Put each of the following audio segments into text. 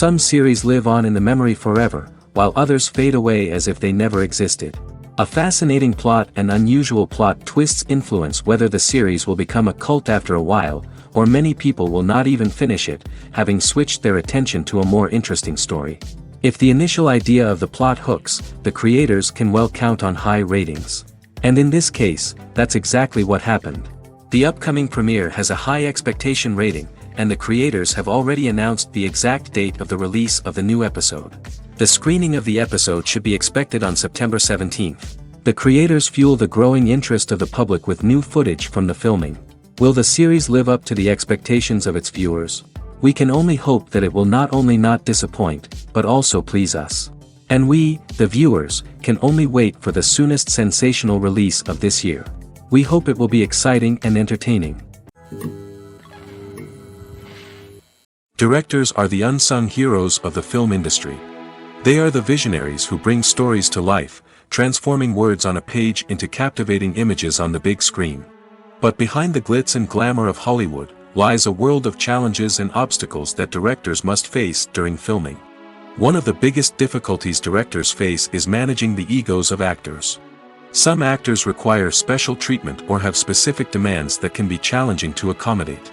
Some series live on in the memory forever, while others fade away as if they never existed. A fascinating plot and unusual plot twists influence whether the series will become a cult after a while, or many people will not even finish it, having switched their attention to a more interesting story. If the initial idea of the plot hooks, the creators can well count on high ratings. And in this case, that's exactly what happened. The upcoming premiere has a high expectation rating, and the creators have already announced the exact date of the release of the new episode. The screening of the episode should be expected on September 17th. The creators fuel the growing interest of the public with new footage from the filming. Will the series live up to the expectations of its viewers? We can only hope that it will not only not disappoint, but also please us. And we, the viewers, can only wait for the soonest sensational release of this year. We hope it will be exciting and entertaining. Directors are the unsung heroes of the film industry. They are the visionaries who bring stories to life, transforming words on a page into captivating images on the big screen. But behind the glitz and glamour of Hollywood, lies a world of challenges and obstacles that directors must face during filming. One of the biggest difficulties directors face is managing the egos of actors. Some actors require special treatment or have specific demands that can be challenging to accommodate.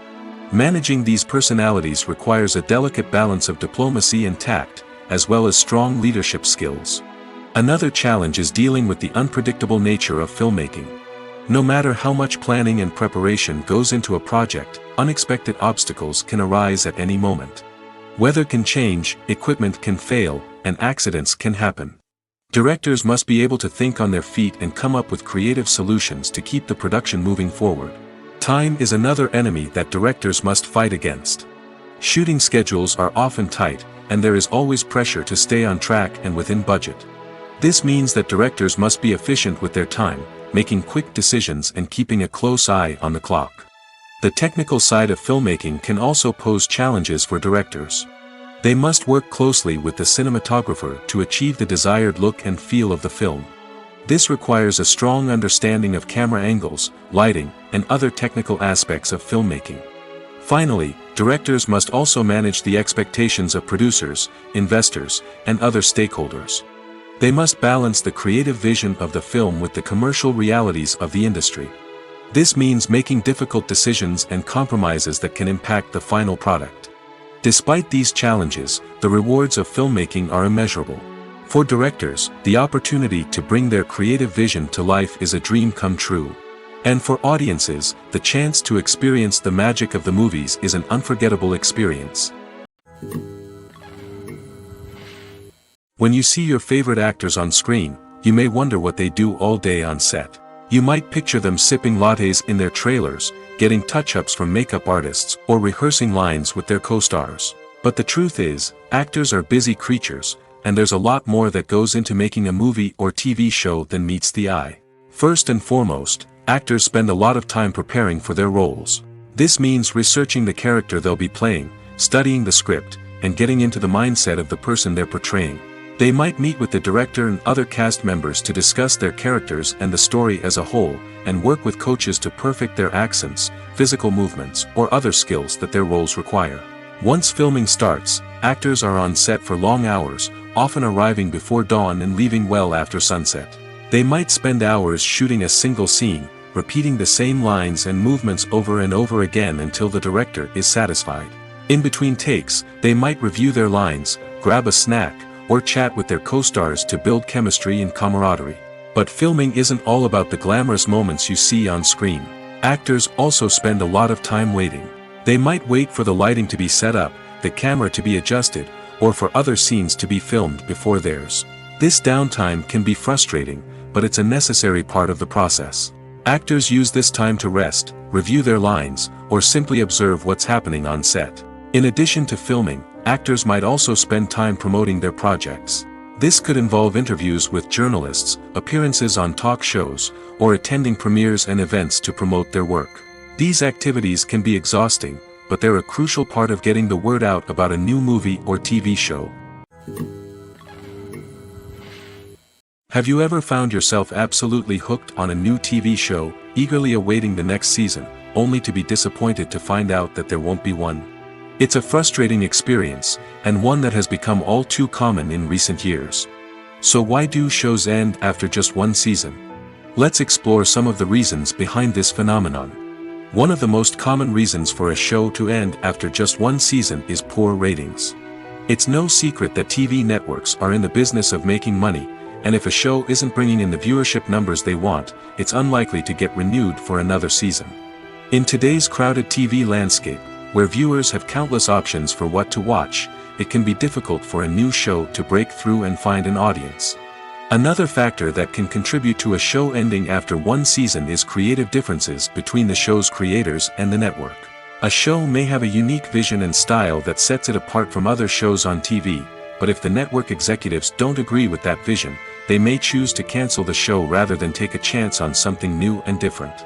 Managing these personalities requires a delicate balance of diplomacy and tact, as well as strong leadership skills. Another challenge is dealing with the unpredictable nature of filmmaking. No matter how much planning and preparation goes into a project, unexpected obstacles can arise at any moment. Weather can change, equipment can fail, and accidents can happen. Directors must be able to think on their feet and come up with creative solutions to keep the production moving forward. Time is another enemy that directors must fight against. Shooting schedules are often tight, and there is always pressure to stay on track and within budget. This means that directors must be efficient with their time, making quick decisions and keeping a close eye on the clock. The technical side of filmmaking can also pose challenges for directors. They must work closely with the cinematographer to achieve the desired look and feel of the film. This requires a strong understanding of camera angles, lighting, and other technical aspects of filmmaking. Finally, directors must also manage the expectations of producers, investors, and other stakeholders. They must balance the creative vision of the film with the commercial realities of the industry. This means making difficult decisions and compromises that can impact the final product. Despite these challenges, the rewards of filmmaking are immeasurable. For directors, the opportunity to bring their creative vision to life is a dream come true. And for audiences, the chance to experience the magic of the movies is an unforgettable experience. When you see your favorite actors on screen, you may wonder what they do all day on set. You might picture them sipping lattes in their trailers, getting touch-ups from makeup artists, or rehearsing lines with their co-stars. But the truth is, actors are busy creatures, and there's a lot more that goes into making a movie or TV show than meets the eye. First and foremost, actors spend a lot of time preparing for their roles. This means researching the character they'll be playing, studying the script, and getting into the mindset of the person they're portraying. They might meet with the director and other cast members to discuss their characters and the story as a whole, and work with coaches to perfect their accents, physical movements, or other skills that their roles require. Once filming starts, actors are on set for long hours, often arriving before dawn and leaving well after sunset. They might spend hours shooting a single scene, repeating the same lines and movements over and over again until the director is satisfied. In between takes, they might review their lines, grab a snack, or chat with their co-stars to build chemistry and camaraderie. But filming isn't all about the glamorous moments you see on screen. Actors also spend a lot of time waiting. They might wait for the lighting to be set up, the camera to be adjusted, or for other scenes to be filmed before theirs. This downtime can be frustrating, but it's a necessary part of the process. Actors use this time to rest, review their lines, or simply observe what's happening on set. In addition to filming, actors might also spend time promoting their projects. This could involve interviews with journalists, appearances on talk shows, or attending premieres and events to promote their work. These activities can be exhausting, but they're a crucial part of getting the word out about a new movie or TV show. Have you ever found yourself absolutely hooked on a new TV show, eagerly awaiting the next season, only to be disappointed to find out that there won't be one? It's a frustrating experience, and one that has become all too common in recent years. So why do shows end after just one season? Let's explore some of the reasons behind this phenomenon. One of the most common reasons for a show to end after just one season is poor ratings. It's no secret that TV networks are in the business of making money, and if a show isn't bringing in the viewership numbers they want, it's unlikely to get renewed for another season. In today's crowded TV landscape, where viewers have countless options for what to watch, it can be difficult for a new show to break through and find an audience. Another factor that can contribute to a show ending after one season is creative differences between the show's creators and the network. A show may have a unique vision and style that sets it apart from other shows on TV, but if the network executives don't agree with that vision, they may choose to cancel the show rather than take a chance on something new and different.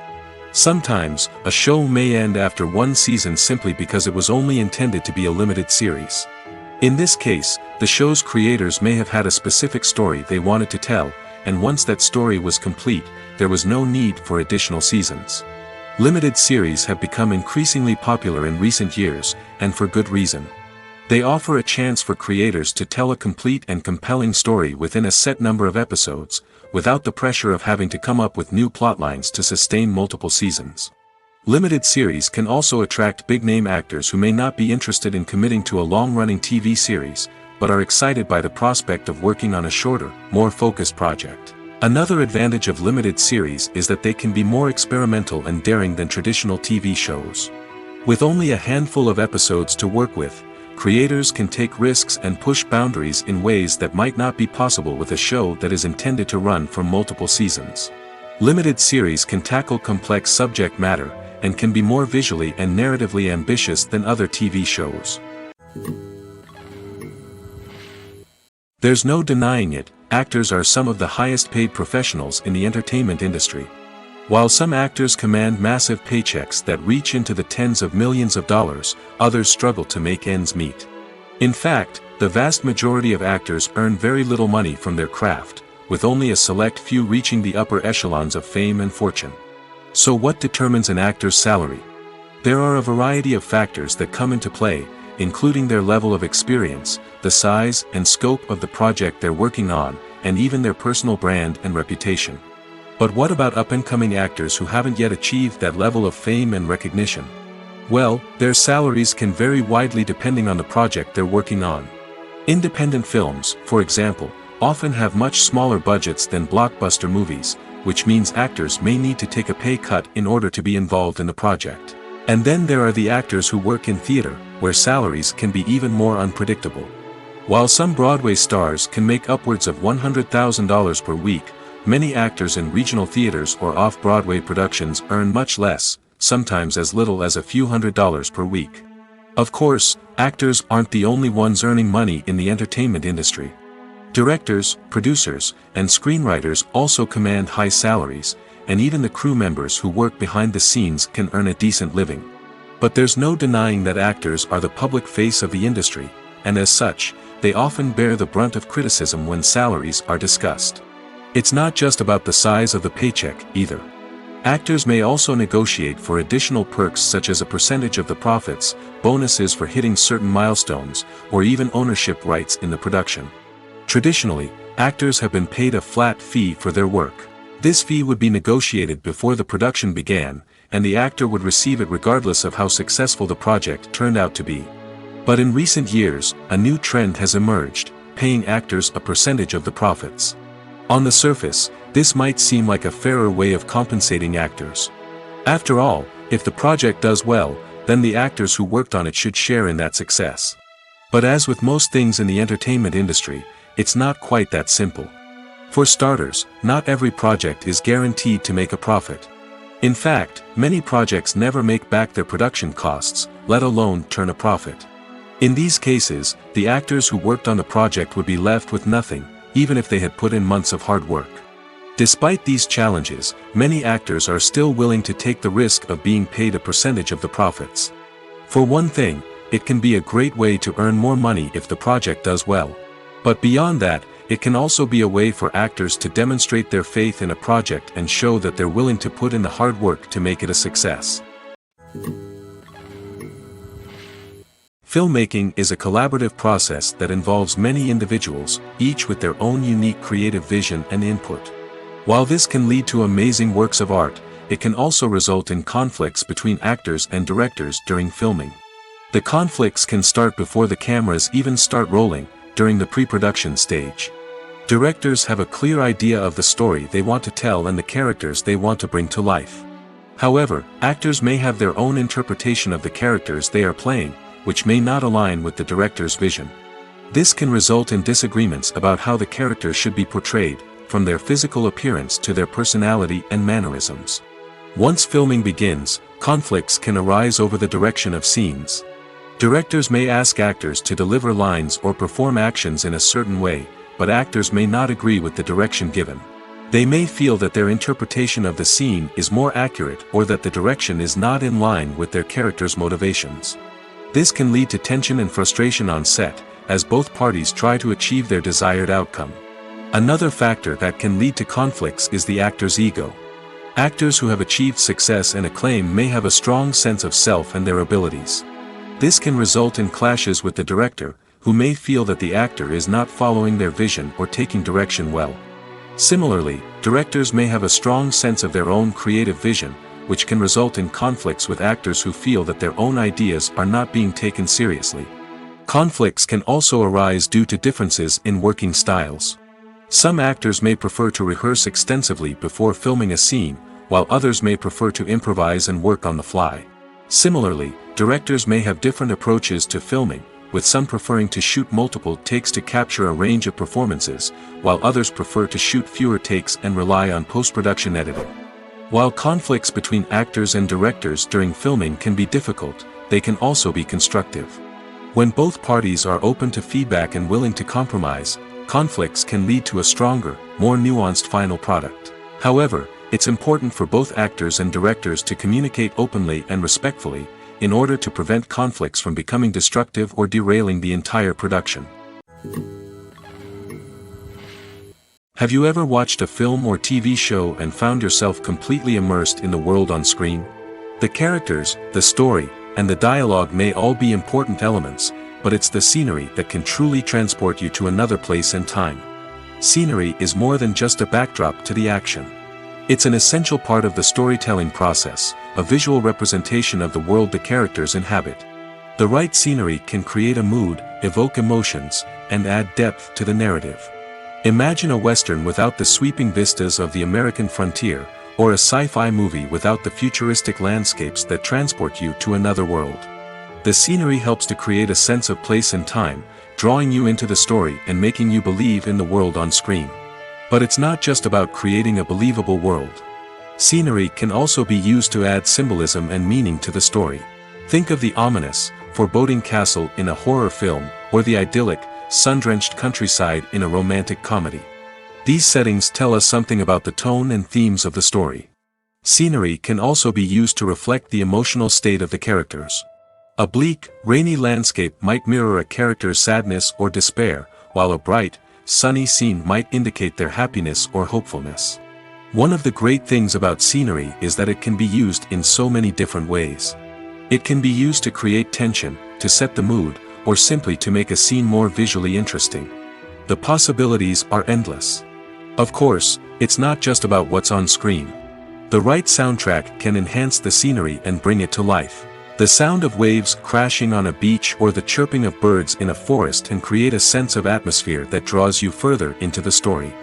Sometimes, a show may end after one season simply because it was only intended to be a limited series. In this case, the show's creators may have had a specific story they wanted to tell, and once that story was complete, there was no need for additional seasons. Limited series have become increasingly popular in recent years, and for good reason. They offer a chance for creators to tell a complete and compelling story within a set number of episodes, without the pressure of having to come up with new plotlines to sustain multiple seasons. Limited series can also attract big-name actors who may not be interested in committing to a long-running TV series, but are excited by the prospect of working on a shorter, more focused project. Another advantage of limited series is that they can be more experimental and daring than traditional TV shows. With only a handful of episodes to work with, creators can take risks and push boundaries in ways that might not be possible with a show that is intended to run for multiple seasons. Limited series can tackle complex subject matter, and can be more visually and narratively ambitious than other TV shows. There's no denying it, actors are some of the highest paid professionals in the entertainment industry. While some actors command massive paychecks that reach into the tens of millions of dollars, others struggle to make ends meet. In fact, the vast majority of actors earn very little money from their craft, with only a select few reaching the upper echelons of fame and fortune. So what determines an actor's salary? There are a variety of factors that come into play, including their level of experience, the size and scope of the project they're working on, and even their personal brand and reputation. But what about up-and-coming actors who haven't yet achieved that level of fame and recognition? Well, their salaries can vary widely depending on the project they're working on. Independent films, for example, often have much smaller budgets than blockbuster movies, which means actors may need to take a pay cut in order to be involved in the project. And then there are the actors who work in theater, where salaries can be even more unpredictable. While some Broadway stars can make upwards of $100,000 per week, many actors in regional theaters or off-Broadway productions earn much less, sometimes as little as a few $100s per week. Of course, actors aren't the only ones earning money in the entertainment industry. Directors, producers, and screenwriters also command high salaries, and even the crew members who work behind the scenes can earn a decent living. But there's no denying that actors are the public face of the industry, and as such, they often bear the brunt of criticism when salaries are discussed. It's not just about the size of the paycheck, either. Actors may also negotiate for additional perks such as a percentage of the profits, bonuses for hitting certain milestones, or even ownership rights in the production. Traditionally, actors have been paid a flat fee for their work. This fee would be negotiated before the production began, and the actor would receive it regardless of how successful the project turned out to be. But in recent years, a new trend has emerged, paying actors a percentage of the profits. On the surface, this might seem like a fairer way of compensating actors. After all, if the project does well, then the actors who worked on it should share in that success. But as with most things in the entertainment industry, it's not quite that simple. For starters, not every project is guaranteed to make a profit. In fact, many projects never make back their production costs, let alone turn a profit. In these cases, the actors who worked on the project would be left with nothing, even if they had put in months of hard work. Despite these challenges, many actors are still willing to take the risk of being paid a percentage of the profits. For one thing, it can be a great way to earn more money if the project does well. But beyond that, it can also be a way for actors to demonstrate their faith in a project and show that they're willing to put in the hard work to make it a success. Filmmaking is a collaborative process that involves many individuals, each with their own unique creative vision and input. While this can lead to amazing works of art, it can also result in conflicts between actors and directors during filming. The conflicts can start before the cameras even start rolling, during the pre-production stage. Directors have a clear idea of the story they want to tell and the characters they want to bring to life. However, actors may have their own interpretation of the characters they are playing, which may not align with the director's vision. This can result in disagreements about how the characters should be portrayed, from their physical appearance to their personality and mannerisms. Once filming begins, conflicts can arise over the direction of scenes. Directors may ask actors to deliver lines or perform actions in a certain way, but actors may not agree with the direction given. They may feel that their interpretation of the scene is more accurate or that the direction is not in line with their character's motivations. This can lead to tension and frustration on set, as both parties try to achieve their desired outcome. Another factor that can lead to conflicts is the actor's ego. Actors who have achieved success and acclaim may have a strong sense of self and their abilities. This can result in clashes with the director, who may feel that the actor is not following their vision or taking direction well. Similarly, directors may have a strong sense of their own creative vision, which can result in conflicts with actors who feel that their own ideas are not being taken seriously. Conflicts can also arise due to differences in working styles. Some actors may prefer to rehearse extensively before filming a scene, while others may prefer to improvise and work on the fly. Similarly, directors may have different approaches to filming, with some preferring to shoot multiple takes to capture a range of performances, while others prefer to shoot fewer takes and rely on post-production editing. While conflicts between actors and directors during filming can be difficult, they can also be constructive. When both parties are open to feedback and willing to compromise, conflicts can lead to a stronger, more nuanced final product. However, it's important for both actors and directors to communicate openly and respectfully, in order to prevent conflicts from becoming destructive or derailing the entire production. Have you ever watched a film or TV show and found yourself completely immersed in the world on screen? The characters, the story, and the dialogue may all be important elements, but it's the scenery that can truly transport you to another place and time. Scenery is more than just a backdrop to the action. It's an essential part of the storytelling process, a visual representation of the world the characters inhabit. The right scenery can create a mood, evoke emotions, and add depth to the narrative. Imagine a Western without the sweeping vistas of the American frontier, or a sci-fi movie without the futuristic landscapes that transport you to another world. The scenery helps to create a sense of place and time, drawing you into the story and making you believe in the world on screen. But it's not just about creating a believable world. Scenery can also be used to add symbolism and meaning to the story. Think of the ominous, foreboding castle in a horror film, or the idyllic, sun-drenched countryside in a romantic comedy. These settings tell us something about the tone and themes of the story. Scenery can also be used to reflect the emotional state of the characters. A bleak, rainy landscape might mirror a character's sadness or despair, while a bright, sunny scene might indicate their happiness or hopefulness. One of the great things about scenery is that it can be used in so many different ways. It can be used to create tension, to set the mood, or simply to make a scene more visually interesting. The possibilities are endless. Of course, it's not just about what's on screen. The right soundtrack can enhance the scenery and bring it to life. The sound of waves crashing on a beach or the chirping of birds in a forest can create a sense of atmosphere that draws you further into the story.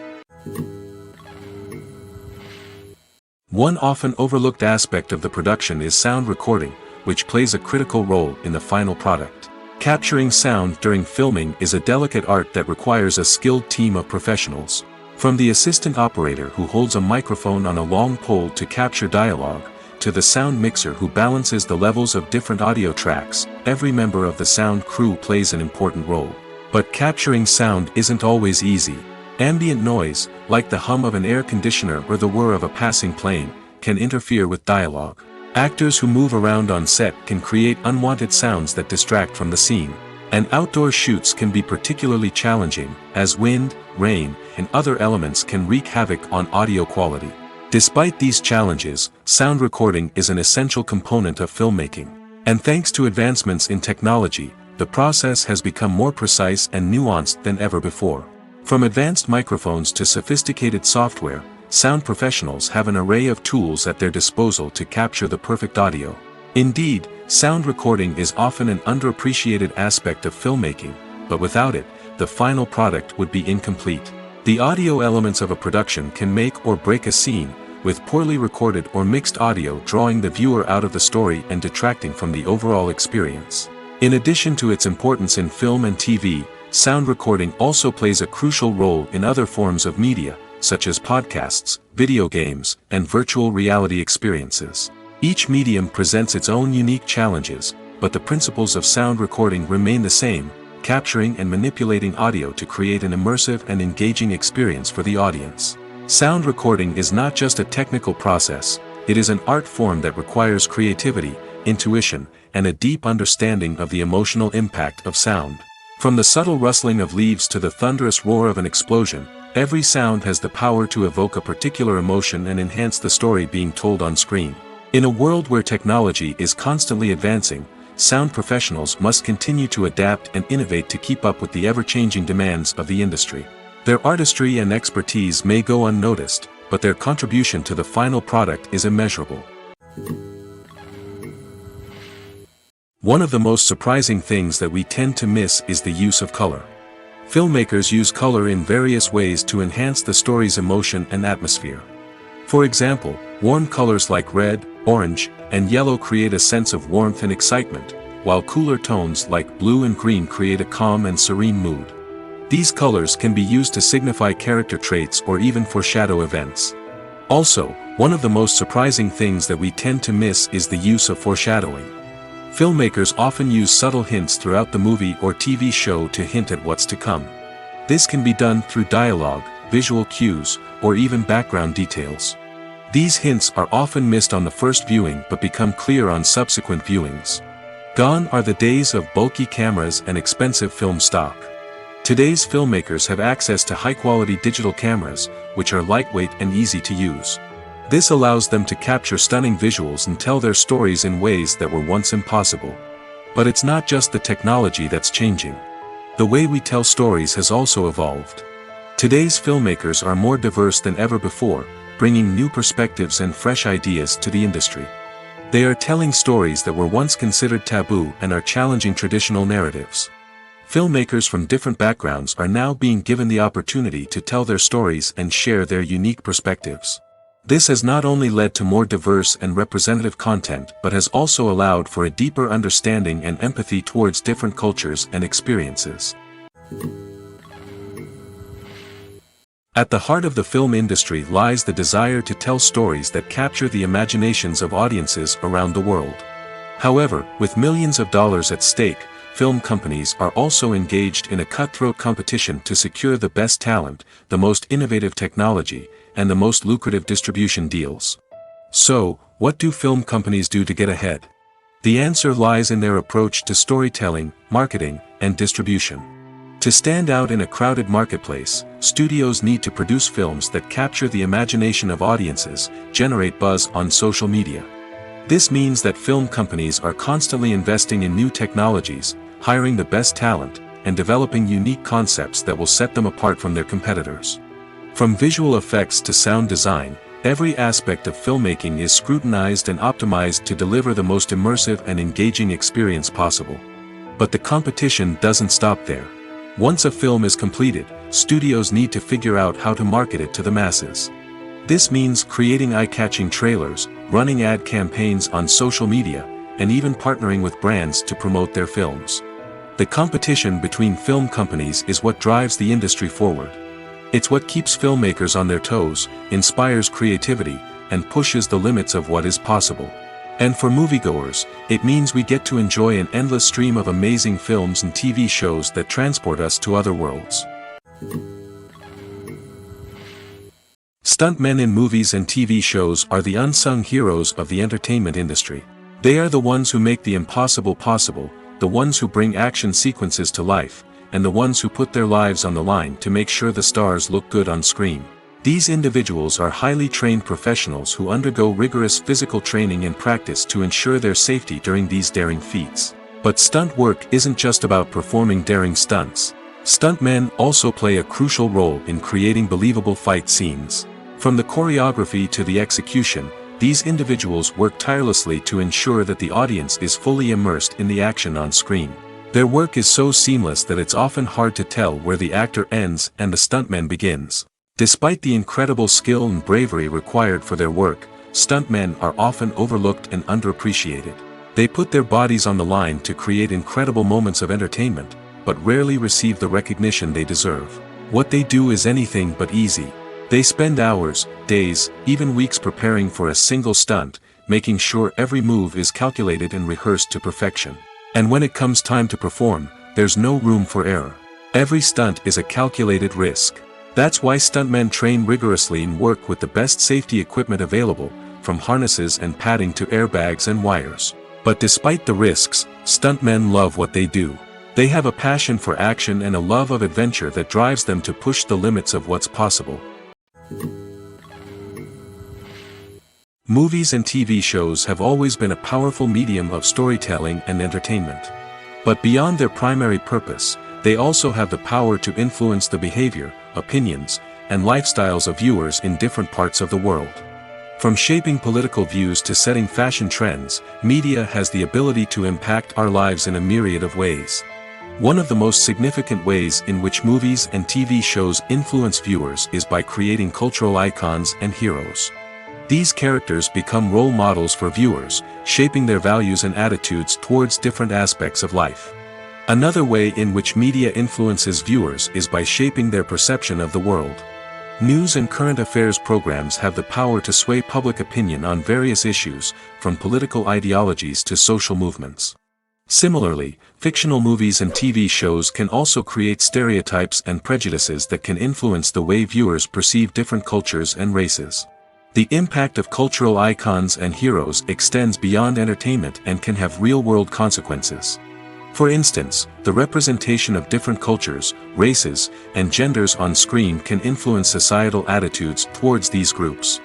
One often overlooked aspect of the production is sound recording, which plays a critical role in the final product. Capturing sound during filming is a delicate art that requires a skilled team of professionals. From the assistant operator who holds a microphone on a long pole to capture dialogue, to the sound mixer who balances the levels of different audio tracks, every member of the sound crew plays an important role. But capturing sound isn't always easy. Ambient noise, like the hum of an air conditioner or the whir of a passing plane, can interfere with dialogue. Actors who move around on set can create unwanted sounds that distract from the scene. And outdoor shoots can be particularly challenging, as wind, rain, and other elements can wreak havoc on audio quality. Despite these challenges, sound recording is an essential component of filmmaking. And thanks to advancements in technology, the process has become more precise and nuanced than ever before. From advanced microphones to sophisticated software, sound professionals have an array of tools at their disposal to capture the perfect audio. Indeed, sound recording is often an underappreciated aspect of filmmaking, but without it, the final product would be incomplete. The audio elements of a production can make or break a scene, with poorly recorded or mixed audio drawing the viewer out of the story and detracting from the overall experience. In addition to its importance in film and TV, sound recording also plays a crucial role in other forms of media, such as podcasts, video games, and virtual reality experiences. Each medium presents its own unique challenges, but the principles of sound recording remain the same, capturing and manipulating audio to create an immersive and engaging experience for the audience. Sound recording is not just a technical process, it is an art form that requires creativity, intuition, and a deep understanding of the emotional impact of sound. From the subtle rustling of leaves to the thunderous roar of an explosion, every sound has the power to evoke a particular emotion and enhance the story being told on screen. In a world where technology is constantly advancing, sound professionals must continue to adapt and innovate to keep up with the ever-changing demands of the industry. Their artistry and expertise may go unnoticed, but their contribution to the final product is immeasurable. One of the most surprising things that we tend to miss is the use of color. Filmmakers use color in various ways to enhance the story's emotion and atmosphere. For example, warm colors like red, orange, and yellow create a sense of warmth and excitement, while cooler tones like blue and green create a calm and serene mood. These colors can be used to signify character traits or even foreshadow events. Also, one of the most surprising things that we tend to miss is the use of foreshadowing. Filmmakers often use subtle hints throughout the movie or TV show to hint at what's to come. This can be done through dialogue, visual cues, or even background details. These hints are often missed on the first viewing but become clear on subsequent viewings. Gone are the days of bulky cameras and expensive film stock. Today's filmmakers have access to high-quality digital cameras, which are lightweight and easy to use. This allows them to capture stunning visuals and tell their stories in ways that were once impossible. But it's not just the technology that's changing. The way we tell stories has also evolved. Today's filmmakers are more diverse than ever before, bringing new perspectives and fresh ideas to the industry. They are telling stories that were once considered taboo and are challenging traditional narratives. Filmmakers from different backgrounds are now being given the opportunity to tell their stories and share their unique perspectives. This has not only led to more diverse and representative content but has also allowed for a deeper understanding and empathy towards different cultures and experiences. At the heart of the film industry lies the desire to tell stories that capture the imaginations of audiences around the world. However, with millions of dollars at stake, film companies are also engaged in a cutthroat competition to secure the best talent, the most innovative technology, and the most lucrative distribution deals. So, what do film companies do to get ahead? The answer lies in their approach to storytelling, marketing, and distribution. To stand out in a crowded marketplace, studios need to produce films that capture the imagination of audiences, generate buzz on social media. This means that film companies are constantly investing in new technologies, hiring the best talent, and developing unique concepts that will set them apart from their competitors. From visual effects to sound design, every aspect of filmmaking is scrutinized and optimized to deliver the most immersive and engaging experience possible. But the competition doesn't stop there. Once a film is completed, studios need to figure out how to market it to the masses. This means creating eye-catching trailers, running ad campaigns on social media, and even partnering with brands to promote their films. The competition between film companies is what drives the industry forward. It's what keeps filmmakers on their toes, inspires creativity, and pushes the limits of what is possible. And for moviegoers, it means we get to enjoy an endless stream of amazing films and TV shows that transport us to other worlds. Stuntmen in movies and TV shows are the unsung heroes of the entertainment industry. They are the ones who make the impossible possible, the ones who bring action sequences to life, and the ones who put their lives on the line to make sure the stars look good on screen. These individuals are highly trained professionals who undergo rigorous physical training and practice to ensure their safety during these daring feats. But stunt work isn't just about performing daring stunts. Stuntmen also play a crucial role in creating believable fight scenes. From the choreography to the execution, these individuals work tirelessly to ensure that the audience is fully immersed in the action on screen. Their work is so seamless that it's often hard to tell where the actor ends and the stuntman begins. Despite the incredible skill and bravery required for their work, stuntmen are often overlooked and underappreciated. They put their bodies on the line to create incredible moments of entertainment, but rarely receive the recognition they deserve. What they do is anything but easy. They spend hours, days, even weeks preparing for a single stunt, making sure every move is calculated and rehearsed to perfection. And when it comes time to perform, there's no room for error. Every stunt is a calculated risk. That's why stuntmen train rigorously and work with the best safety equipment available, from harnesses and padding to airbags and wires. But despite the risks, stuntmen love what they do. They have a passion for action and a love of adventure that drives them to push the limits of what's possible. Movies and TV shows have always been a powerful medium of storytelling and entertainment. But beyond their primary purpose, they also have the power to influence the behavior, opinions, and lifestyles of viewers in different parts of the world. From shaping political views to setting fashion trends, media has the ability to impact our lives in a myriad of ways. One of the most significant ways in which movies and TV shows influence viewers is by creating cultural icons and heroes. These characters become role models for viewers, shaping their values and attitudes towards different aspects of life. Another way in which media influences viewers is by shaping their perception of the world. News and current affairs programs have the power to sway public opinion on various issues, from political ideologies to social movements. Similarly, fictional movies and TV shows can also create stereotypes and prejudices that can influence the way viewers perceive different cultures and races. The impact of cultural icons and heroes extends beyond entertainment and can have real-world consequences. For instance, the representation of different cultures, races, and genders on screen can influence societal attitudes towards these groups.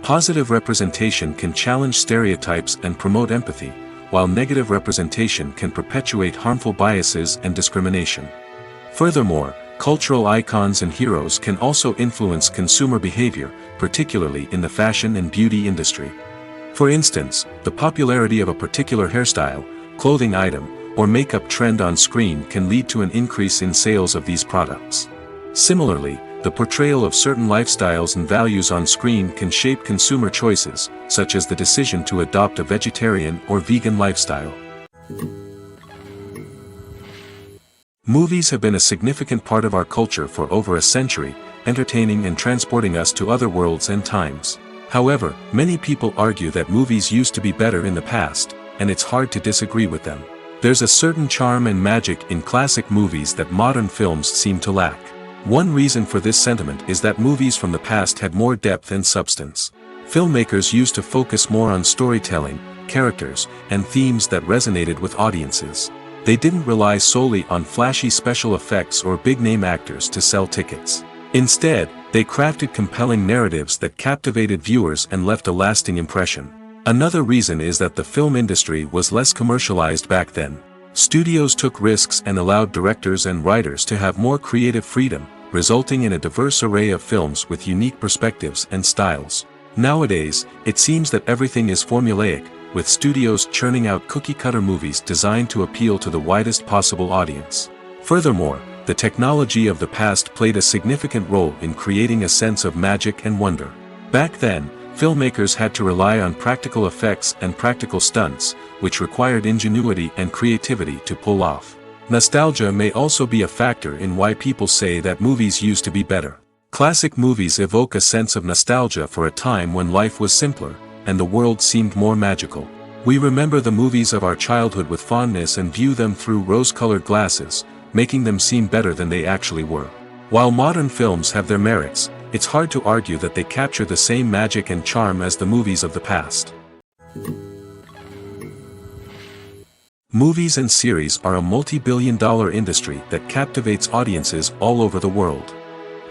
Positive representation can challenge stereotypes and promote empathy, while negative representation can perpetuate harmful biases and discrimination. Furthermore, cultural icons and heroes can also influence consumer behavior, particularly in the fashion and beauty industry. For instance, the popularity of a particular hairstyle, clothing item, or makeup trend on screen can lead to an increase in sales of these products. Similarly, the portrayal of certain lifestyles and values on screen can shape consumer choices, such as the decision to adopt a vegetarian or vegan lifestyle. Movies have been a significant part of our culture for over a century, entertaining and transporting us to other worlds and times. However, many people argue that movies used to be better in the past, and it's hard to disagree with them. There's a certain charm and magic in classic movies that modern films seem to lack. One reason for this sentiment is that movies from the past had more depth and substance. Filmmakers used to focus more on storytelling, characters, and themes that resonated with audiences. They didn't rely solely on flashy special effects or big-name actors to sell tickets. Instead, they crafted compelling narratives that captivated viewers and left a lasting impression. Another reason is that the film industry was less commercialized back then. Studios took risks and allowed directors and writers to have more creative freedom, resulting in a diverse array of films with unique perspectives and styles. Nowadays, it seems that everything is formulaic, with studios churning out cookie-cutter movies designed to appeal to the widest possible audience. Furthermore, the technology of the past played a significant role in creating a sense of magic and wonder. Back then, filmmakers had to rely on practical effects and practical stunts, which required ingenuity and creativity to pull off. Nostalgia may also be a factor in why people say that movies used to be better. Classic movies evoke a sense of nostalgia for a time when life was simpler, and the world seemed more magical. We remember the movies of our childhood with fondness and view them through rose-colored glasses, making them seem better than they actually were. While modern films have their merits, it's hard to argue that they capture the same magic and charm as the movies of the past. Movies and series are a multi-billion-dollar industry that captivates audiences all over the world.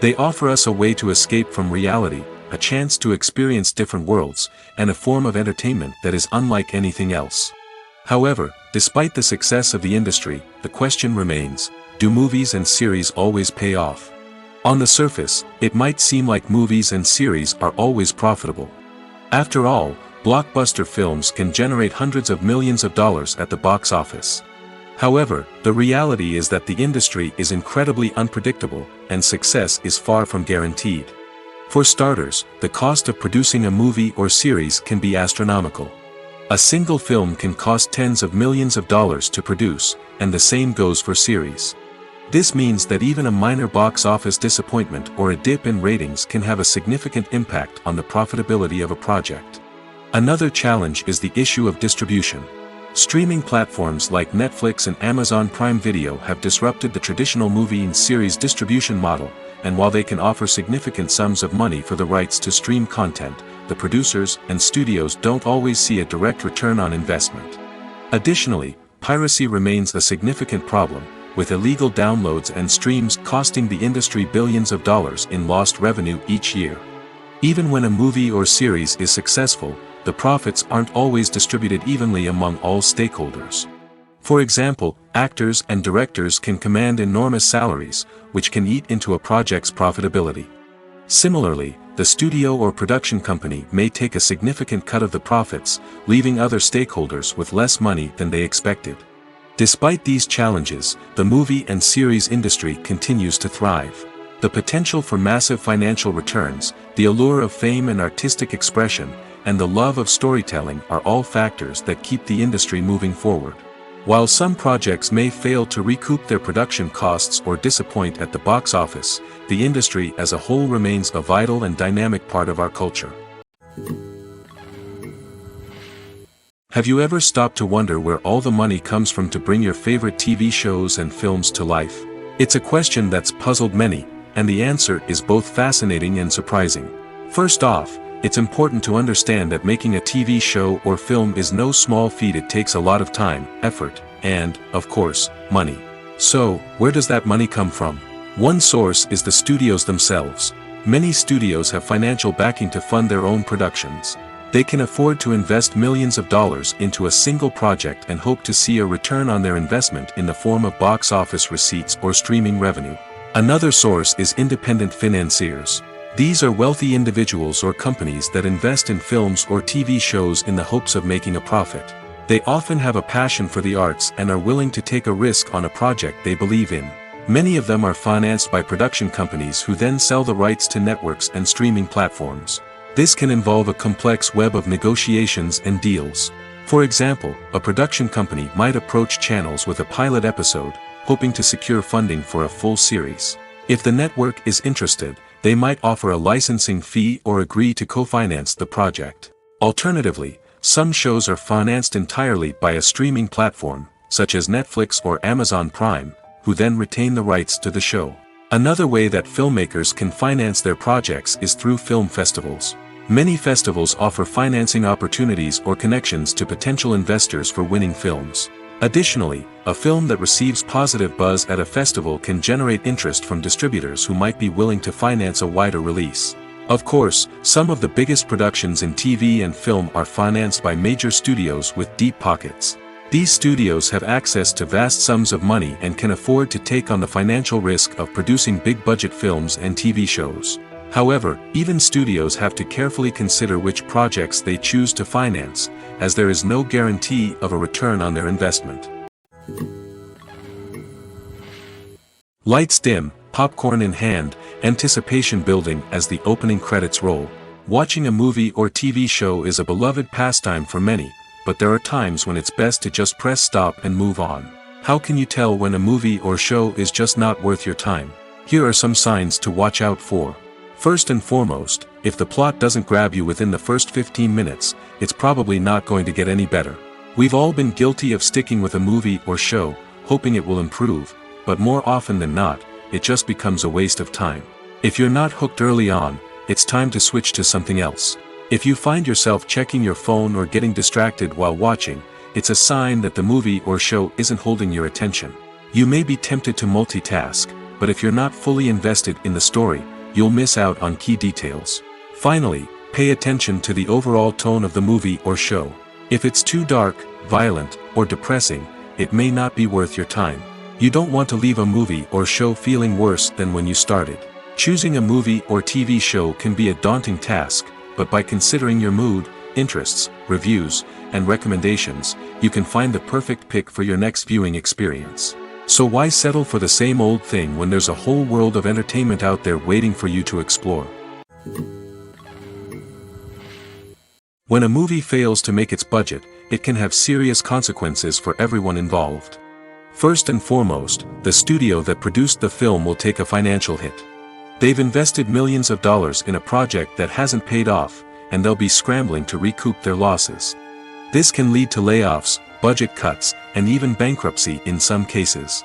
They offer us a way to escape from reality, a chance to experience different worlds, and a form of entertainment that is unlike anything else. However, despite the success of the industry, the question remains, do movies and series always pay off? On the surface, it might seem like movies and series are always profitable. After all, blockbuster films can generate hundreds of millions of dollars at the box office. However, the reality is that the industry is incredibly unpredictable, and success is far from guaranteed. For starters, the cost of producing a movie or series can be astronomical. A single film can cost tens of millions of dollars to produce, and the same goes for series. This means that even a minor box office disappointment or a dip in ratings can have a significant impact on the profitability of a project. Another challenge is the issue of distribution. Streaming platforms like Netflix and Amazon Prime Video have disrupted the traditional movie and series distribution model, and while they can offer significant sums of money for the rights to stream content, the producers and studios don't always see a direct return on investment. Additionally, piracy remains a significant problem, with illegal downloads and streams costing the industry billions of dollars in lost revenue each year. Even when a movie or series is successful, the profits aren't always distributed evenly among all stakeholders. For example, actors and directors can command enormous salaries, which can eat into a project's profitability. Similarly, the studio or production company may take a significant cut of the profits, leaving other stakeholders with less money than they expected. Despite these challenges, the movie and series industry continues to thrive. The potential for massive financial returns, the allure of fame and artistic expression, and the love of storytelling are all factors that keep the industry moving forward. While some projects may fail to recoup their production costs or disappoint at the box office, the industry as a whole remains a vital and dynamic part of our culture. Have you ever stopped to wonder where all the money comes from to bring your favorite TV shows and films to life? It's a question that's puzzled many, and the answer is both fascinating and surprising. First off, it's important to understand that making a TV show or film is no small feat. It takes a lot of time, effort, and, of course, money. So, where does that money come from? One source is the studios themselves. Many studios have financial backing to fund their own productions. They can afford to invest millions of dollars into a single project and hope to see a return on their investment in the form of box office receipts or streaming revenue. Another source is independent financiers. These are wealthy individuals or companies that invest in films or TV shows in the hopes of making a profit. They often have a passion for the arts and are willing to take a risk on a project they believe in. Many of them are financed by production companies who then sell the rights to networks and streaming platforms. This can involve a complex web of negotiations and deals. For example, a production company might approach channels with a pilot episode, hoping to secure funding for a full series. If the network is interested, they might offer a licensing fee or agree to co-finance the project. Alternatively, some shows are financed entirely by a streaming platform, such as Netflix or Amazon Prime, who then retain the rights to the show. Another way that filmmakers can finance their projects is through film festivals. Many festivals offer financing opportunities or connections to potential investors for winning films. Additionally, a film that receives positive buzz at a festival can generate interest from distributors who might be willing to finance a wider release. Of course, some of the biggest productions in TV and film are financed by major studios with deep pockets. These studios have access to vast sums of money and can afford to take on the financial risk of producing big-budget films and TV shows. However, even studios have to carefully consider which projects they choose to finance, as there is no guarantee of a return on their investment. Lights dim, popcorn in hand, anticipation building as the opening credits roll. Watching a movie or TV show is a beloved pastime for many, but there are times when it's best to just press stop and move on. How can you tell when a movie or show is just not worth your time? Here are some signs to watch out for. First and foremost, if the plot doesn't grab you within the first 15 minutes, it's probably not going to get any better. We've all been guilty of sticking with a movie or show, hoping it will improve, but more often than not, it just becomes a waste of time. If you're not hooked early on, it's time to switch to something else. If you find yourself checking your phone or getting distracted while watching, it's a sign that the movie or show isn't holding your attention. You may be tempted to multitask, but if you're not fully invested in the story, you'll miss out on key details. Finally, pay attention to the overall tone of the movie or show. If it's too dark, violent, or depressing, it may not be worth your time. You don't want to leave a movie or show feeling worse than when you started. Choosing a movie or TV show can be a daunting task, but by considering your mood, interests, reviews, and recommendations, you can find the perfect pick for your next viewing experience. So why settle for the same old thing when there's a whole world of entertainment out there waiting for you to explore? When a movie fails to make its budget, it can have serious consequences for everyone involved. First and foremost, the studio that produced the film will take a financial hit. They've invested millions of dollars in a project that hasn't paid off, and they'll be scrambling to recoup their losses. This can lead to layoffs, budget cuts, and even bankruptcy in some cases.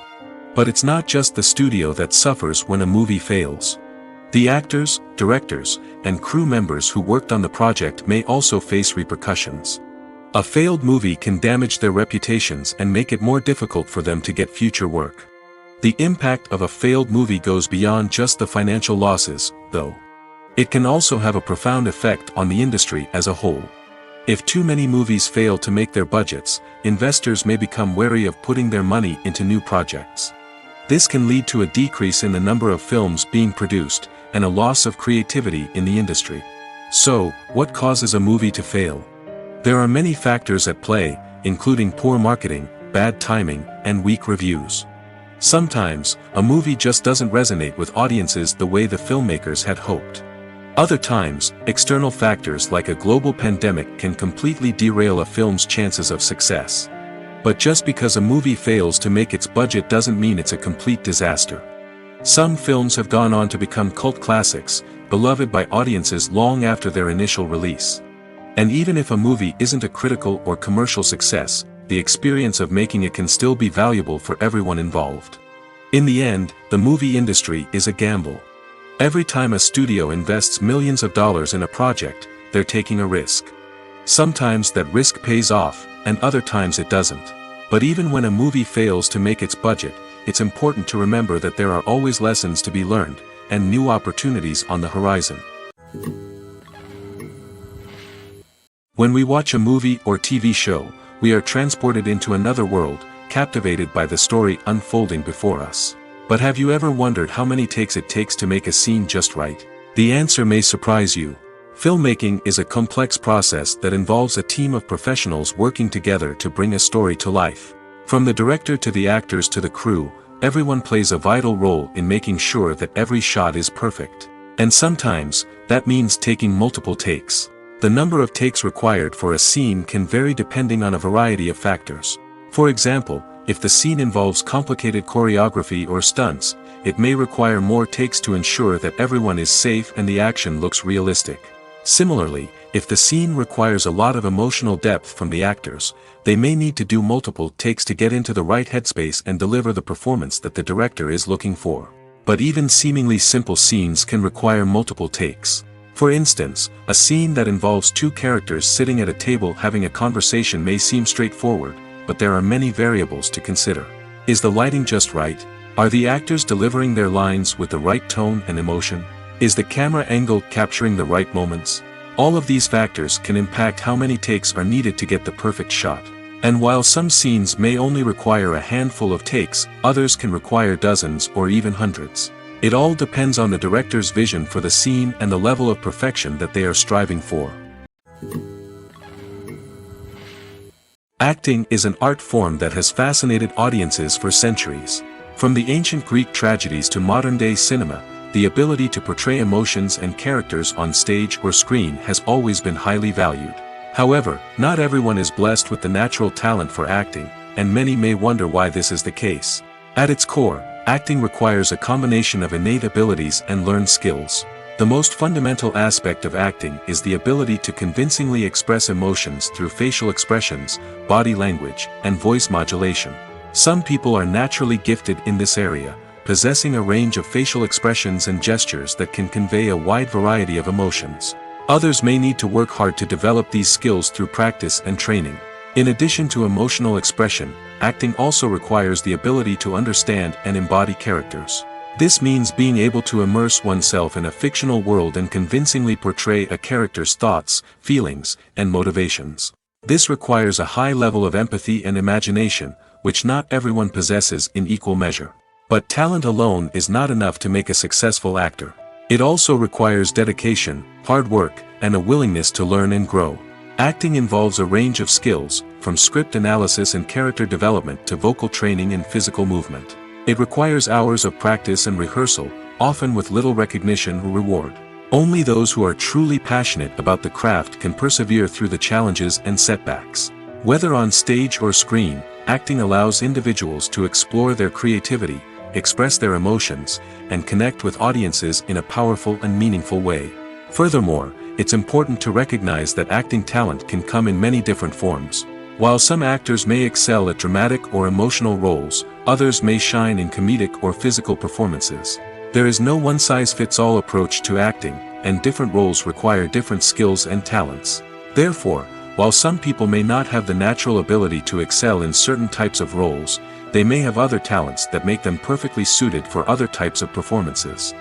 But it's not just the studio that suffers when a movie fails. The actors, directors, and crew members who worked on the project may also face repercussions. A failed movie can damage their reputations and make it more difficult for them to get future work. The impact of a failed movie goes beyond just the financial losses, though. It can also have a profound effect on the industry as a whole. If too many movies fail to make their budgets, investors may become wary of putting their money into new projects. This can lead to a decrease in the number of films being produced, and a loss of creativity in the industry. So, what causes a movie to fail? There are many factors at play, including poor marketing, bad timing, and weak reviews. Sometimes, a movie just doesn't resonate with audiences the way the filmmakers had hoped. Other times, external factors like a global pandemic can completely derail a film's chances of success. But just because a movie fails to make its budget doesn't mean it's a complete disaster. Some films have gone on to become cult classics, beloved by audiences long after their initial release. And even if a movie isn't a critical or commercial success, the experience of making it can still be valuable for everyone involved. In the end, the movie industry is a gamble. Every time a studio invests millions of dollars in a project, they're taking a risk. Sometimes that risk pays off, and other times it doesn't. But even when a movie fails to make its budget, it's important to remember that there are always lessons to be learned, and new opportunities on the horizon. When we watch a movie or TV show, we are transported into another world, captivated by the story unfolding before us. But have you ever wondered how many takes it takes to make a scene just right? The answer may surprise you. Filmmaking is a complex process that involves a team of professionals working together to bring a story to life. From the director to the actors to the crew, everyone plays a vital role in making sure that every shot is perfect. And sometimes, that means taking multiple takes. The number of takes required for a scene can vary depending on a variety of factors. For example, if the scene involves complicated choreography or stunts, it may require more takes to ensure that everyone is safe and the action looks realistic. Similarly, if the scene requires a lot of emotional depth from the actors, they may need to do multiple takes to get into the right headspace and deliver the performance that the director is looking for. But even seemingly simple scenes can require multiple takes. For instance, a scene that involves two characters sitting at a table having a conversation may seem straightforward, but there are many variables to consider. Is the lighting just right? Are the actors delivering their lines with the right tone and emotion? Is the camera angle capturing the right moments? All of these factors can impact how many takes are needed to get the perfect shot. And while some scenes may only require a handful of takes, others can require dozens or even hundreds. It all depends on the director's vision for the scene and the level of perfection that they are striving for. Acting is an art form that has fascinated audiences for centuries. From the ancient Greek tragedies to modern-day cinema, the ability to portray emotions and characters on stage or screen has always been highly valued. However, not everyone is blessed with the natural talent for acting, and many may wonder why this is the case. At its core, acting requires a combination of innate abilities and learned skills. The most fundamental aspect of acting is the ability to convincingly express emotions through facial expressions, body language, and voice modulation. Some people are naturally gifted in this area, possessing a range of facial expressions and gestures that can convey a wide variety of emotions. Others may need to work hard to develop these skills through practice and training. In addition to emotional expression, acting also requires the ability to understand and embody characters. This means being able to immerse oneself in a fictional world and convincingly portray a character's thoughts, feelings, and motivations. This requires a high level of empathy and imagination, which not everyone possesses in equal measure. But talent alone is not enough to make a successful actor. It also requires dedication, hard work, and a willingness to learn and grow. Acting involves a range of skills, from script analysis and character development to vocal training and physical movement. It requires hours of practice and rehearsal, often with little recognition or reward. Only those who are truly passionate about the craft can persevere through the challenges and setbacks. Whether on stage or screen, acting allows individuals to explore their creativity, express their emotions, and connect with audiences in a powerful and meaningful way. Furthermore, it's important to recognize that acting talent can come in many different forms. While some actors may excel at dramatic or emotional roles, others may shine in comedic or physical performances. There is no one-size-fits-all approach to acting, and different roles require different skills and talents. Therefore, while some people may not have the natural ability to excel in certain types of roles, they may have other talents that make them perfectly suited for other types of performances.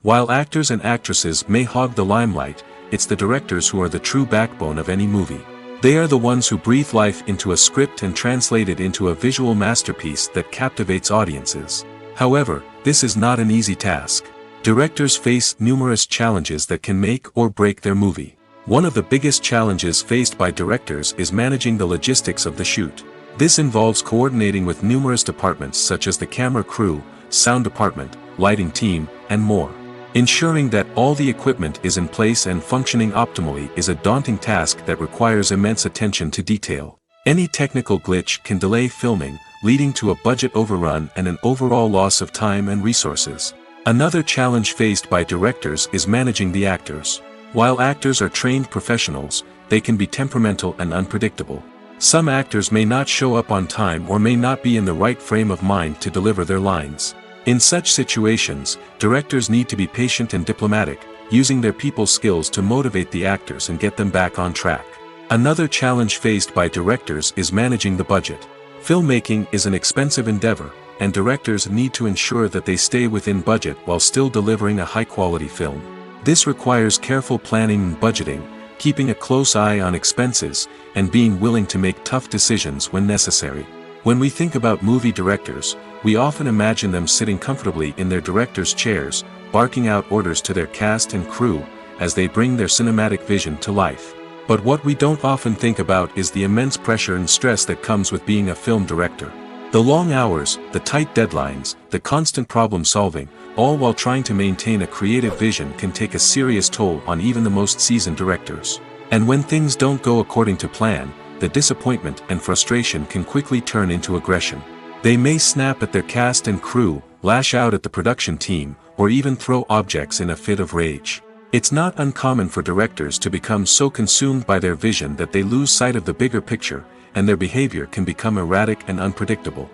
While actors and actresses may hog the limelight, it's the directors who are the true backbone of any movie. They are the ones who breathe life into a script and translate it into a visual masterpiece that captivates audiences. However, this is not an easy task. Directors face numerous challenges that can make or break their movie. One of the biggest challenges faced by directors is managing the logistics of the shoot. This involves coordinating with numerous departments such as the camera crew, sound department, lighting team, and more. Ensuring that all the equipment is in place and functioning optimally is a daunting task that requires immense attention to detail. Any technical glitch can delay filming, leading to a budget overrun and an overall loss of time and resources. Another challenge faced by directors is managing the actors. While actors are trained professionals, they can be temperamental and unpredictable. Some actors may not show up on time or may not be in the right frame of mind to deliver their lines. In such situations, directors need to be patient and diplomatic, using their people skills to motivate the actors and get them back on track. Another challenge faced by directors is managing the budget. Filmmaking is an expensive endeavor, and directors need to ensure that they stay within budget while still delivering a high-quality film. This requires careful planning and budgeting, keeping a close eye on expenses, and being willing to make tough decisions when necessary. When we think about movie directors, we often imagine them sitting comfortably in their director's chairs, barking out orders to their cast and crew, as they bring their cinematic vision to life. But what we don't often think about is the immense pressure and stress that comes with being a film director. The long hours, the tight deadlines, the constant problem-solving, all while trying to maintain a creative vision can take a serious toll on even the most seasoned directors. And when things don't go according to plan, the disappointment and frustration can quickly turn into aggression. They may snap at their cast and crew, lash out at the production team, or even throw objects in a fit of rage. It's not uncommon for directors to become so consumed by their vision that they lose sight of the bigger picture, and their behavior can become erratic and unpredictable.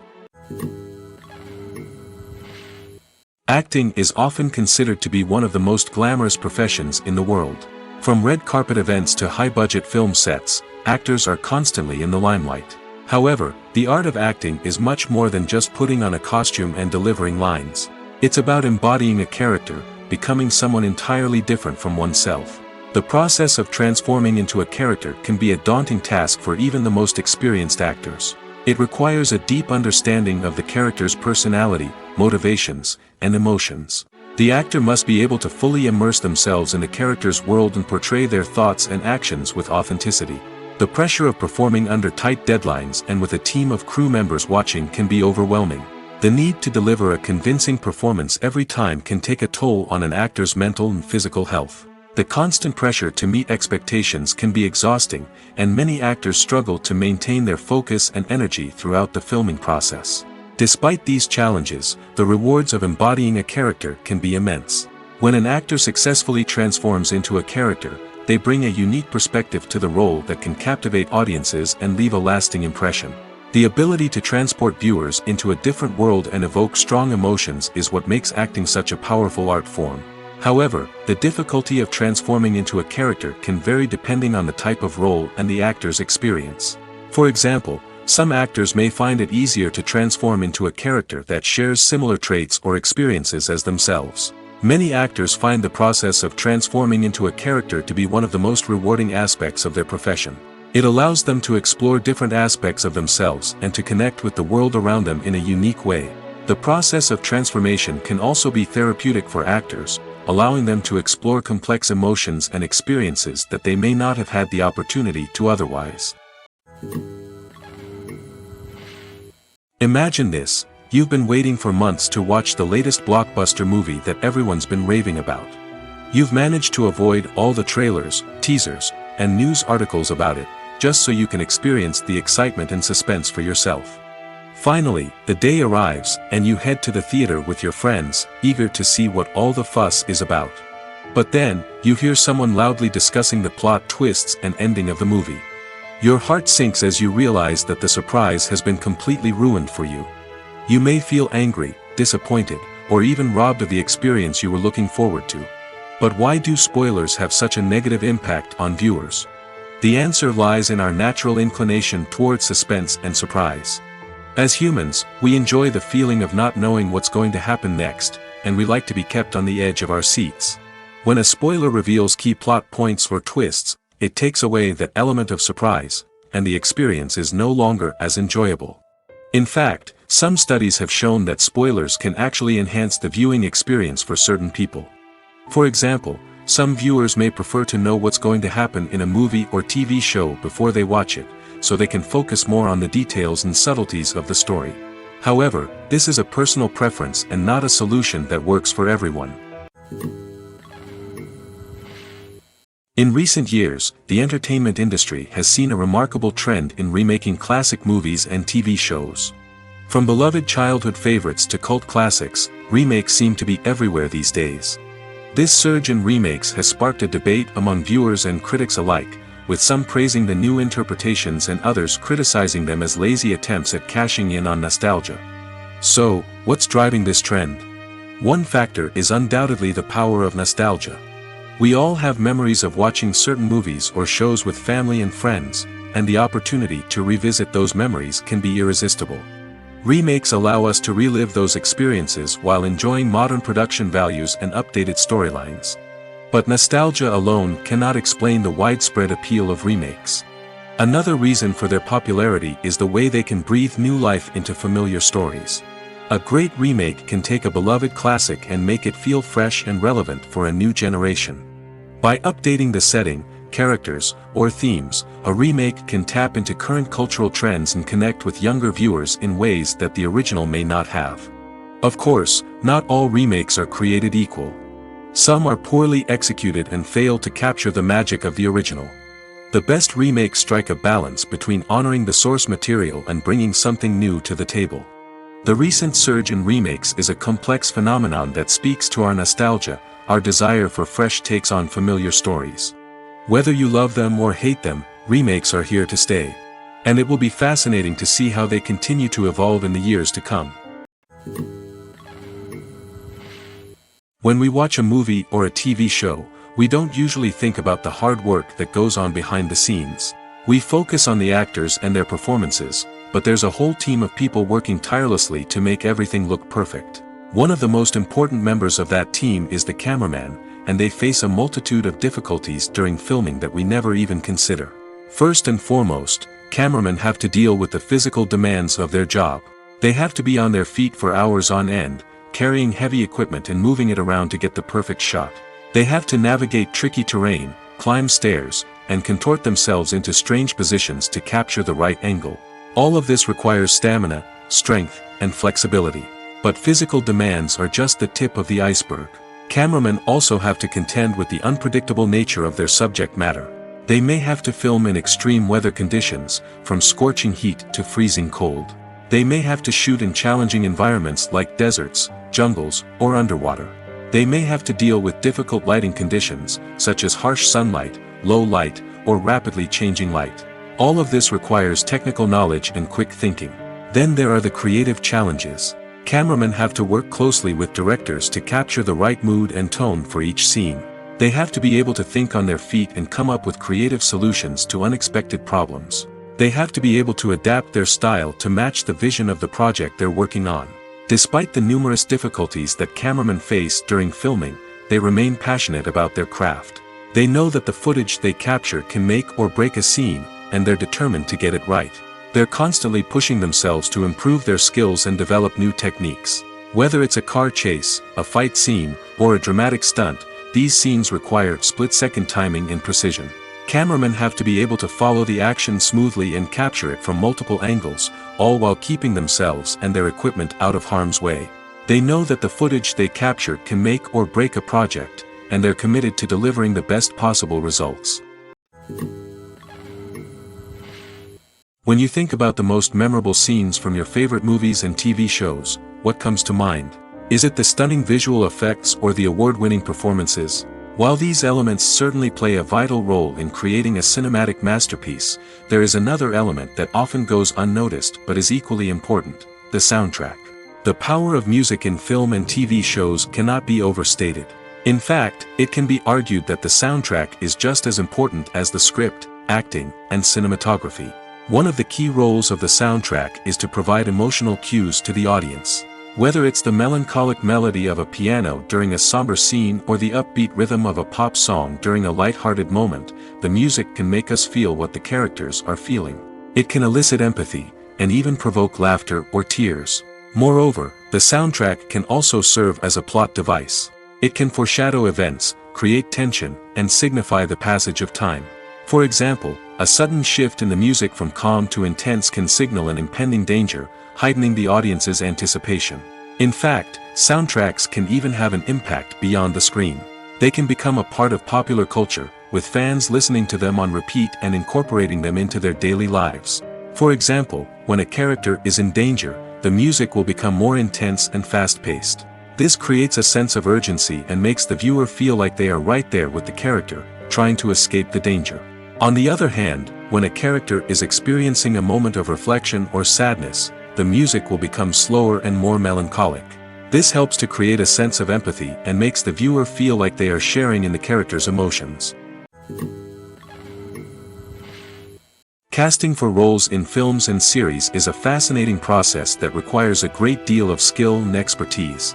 Acting is often considered to be one of the most glamorous professions in the world. From red carpet events to high-budget film sets, actors are constantly in the limelight. However, the art of acting is much more than just putting on a costume and delivering lines. It's about embodying a character, becoming someone entirely different from oneself. The process of transforming into a character can be a daunting task for even the most experienced actors. It requires a deep understanding of the character's personality, motivations, and emotions. The actor must be able to fully immerse themselves in the character's world and portray their thoughts and actions with authenticity. The pressure of performing under tight deadlines and with a team of crew members watching can be overwhelming. The need to deliver a convincing performance every time can take a toll on an actor's mental and physical health. The constant pressure to meet expectations can be exhausting, and many actors struggle to maintain their focus and energy throughout the filming process. Despite these challenges, the rewards of embodying a character can be immense. When an actor successfully transforms into a character, they bring a unique perspective to the role that can captivate audiences and leave a lasting impression. The ability to transport viewers into a different world and evoke strong emotions is what makes acting such a powerful art form. However, the difficulty of transforming into a character can vary depending on the type of role and the actor's experience. For example, some actors may find it easier to transform into a character that shares similar traits or experiences as themselves. Many actors find the process of transforming into a character to be one of the most rewarding aspects of their profession. It allows them to explore different aspects of themselves and to connect with the world around them in a unique way. The process of transformation can also be therapeutic for actors, allowing them to explore complex emotions and experiences that they may not have had the opportunity to otherwise. Imagine this: you've been waiting for months to watch the latest blockbuster movie that everyone's been raving about. You've managed to avoid all the trailers, teasers, and news articles about it, just so you can experience the excitement and suspense for yourself. Finally, the day arrives, and you head to the theater with your friends, eager to see what all the fuss is about. But then, you hear someone loudly discussing the plot twists and ending of the movie. Your heart sinks as you realize that the surprise has been completely ruined for you. You may feel angry, disappointed, or even robbed of the experience you were looking forward to. But why do spoilers have such a negative impact on viewers? The answer lies in our natural inclination toward suspense and surprise. As humans, we enjoy the feeling of not knowing what's going to happen next, and we like to be kept on the edge of our seats. When a spoiler reveals key plot points or twists, it takes away that element of surprise, and the experience is no longer as enjoyable. In fact, some studies have shown that spoilers can actually enhance the viewing experience for certain people. For example, some viewers may prefer to know what's going to happen in a movie or TV show before they watch it, so they can focus more on the details and subtleties of the story. However, this is a personal preference and not a solution that works for everyone. In recent years, the entertainment industry has seen a remarkable trend in remaking classic movies and TV shows. From beloved childhood favorites to cult classics, remakes seem to be everywhere these days. This surge in remakes has sparked a debate among viewers and critics alike, with some praising the new interpretations and others criticizing them as lazy attempts at cashing in on nostalgia. So, what's driving this trend? One factor is undoubtedly the power of nostalgia. We all have memories of watching certain movies or shows with family and friends, and the opportunity to revisit those memories can be irresistible. Remakes allow us to relive those experiences while enjoying modern production values and updated storylines. But nostalgia alone cannot explain the widespread appeal of remakes. Another reason for their popularity is the way they can breathe new life into familiar stories. A great remake can take a beloved classic and make it feel fresh and relevant for a new generation. By updating the setting, characters, or themes, a remake can tap into current cultural trends and connect with younger viewers in ways that the original may not have. Of course, not all remakes are created equal. Some are poorly executed and fail to capture the magic of the original. The best remakes strike a balance between honoring the source material and bringing something new to the table. The recent surge in remakes is a complex phenomenon that speaks to our nostalgia, our desire for fresh takes on familiar stories. Whether you love them or hate them, remakes are here to stay. And it will be fascinating to see how they continue to evolve in the years to come. When we watch a movie or a TV show, we don't usually think about the hard work that goes on behind the scenes. We focus on the actors and their performances, but there's a whole team of people working tirelessly to make everything look perfect. One of the most important members of that team is the cameraman, and they face a multitude of difficulties during filming that we never even consider. First and foremost, cameramen have to deal with the physical demands of their job. They have to be on their feet for hours on end, carrying heavy equipment and moving it around to get the perfect shot. They have to navigate tricky terrain, climb stairs, and contort themselves into strange positions to capture the right angle. All of this requires stamina, strength, and flexibility. But physical demands are just the tip of the iceberg. Cameramen also have to contend with the unpredictable nature of their subject matter. They may have to film in extreme weather conditions, from scorching heat to freezing cold. They may have to shoot in challenging environments like deserts, jungles, or underwater. They may have to deal with difficult lighting conditions, such as harsh sunlight, low light, or rapidly changing light. All of this requires technical knowledge and quick thinking. Then there are the creative challenges. Cameramen have to work closely with directors to capture the right mood and tone for each scene. They have to be able to think on their feet and come up with creative solutions to unexpected problems. They have to be able to adapt their style to match the vision of the project they're working on. Despite the numerous difficulties that cameramen face during filming, they remain passionate about their craft. They know that the footage they capture can make or break a scene, and they're determined to get it right. They're constantly pushing themselves to improve their skills and develop new techniques. Whether it's a car chase, a fight scene, or a dramatic stunt, these scenes require split-second timing and precision. Cameramen have to be able to follow the action smoothly and capture it from multiple angles, all while keeping themselves and their equipment out of harm's way. They know that the footage they capture can make or break a project, and they're committed to delivering the best possible results. When you think about the most memorable scenes from your favorite movies and TV shows, what comes to mind? Is it the stunning visual effects or the award-winning performances? While these elements certainly play a vital role in creating a cinematic masterpiece, there is another element that often goes unnoticed but is equally important: the soundtrack. The power of music in film and TV shows cannot be overstated. In fact, it can be argued that the soundtrack is just as important as the script, acting, and cinematography. One of the key roles of the soundtrack is to provide emotional cues to the audience. Whether it's the melancholic melody of a piano during a somber scene or the upbeat rhythm of a pop song during a light-hearted moment, the music can make us feel what the characters are feeling. It can elicit empathy, and even provoke laughter or tears. Moreover, the soundtrack can also serve as a plot device. It can foreshadow events, create tension, and signify the passage of time. For example, a sudden shift in the music from calm to intense can signal an impending danger, heightening the audience's anticipation. In fact, soundtracks can even have an impact beyond the screen. They can become a part of popular culture, with fans listening to them on repeat and incorporating them into their daily lives. For example, when a character is in danger, the music will become more intense and fast-paced. This creates a sense of urgency and makes the viewer feel like they are right there with the character, trying to escape the danger. On the other hand, when a character is experiencing a moment of reflection or sadness, the music will become slower and more melancholic. This helps to create a sense of empathy and makes the viewer feel like they are sharing in the character's emotions. Casting for roles in films and series is a fascinating process that requires a great deal of skill and expertise.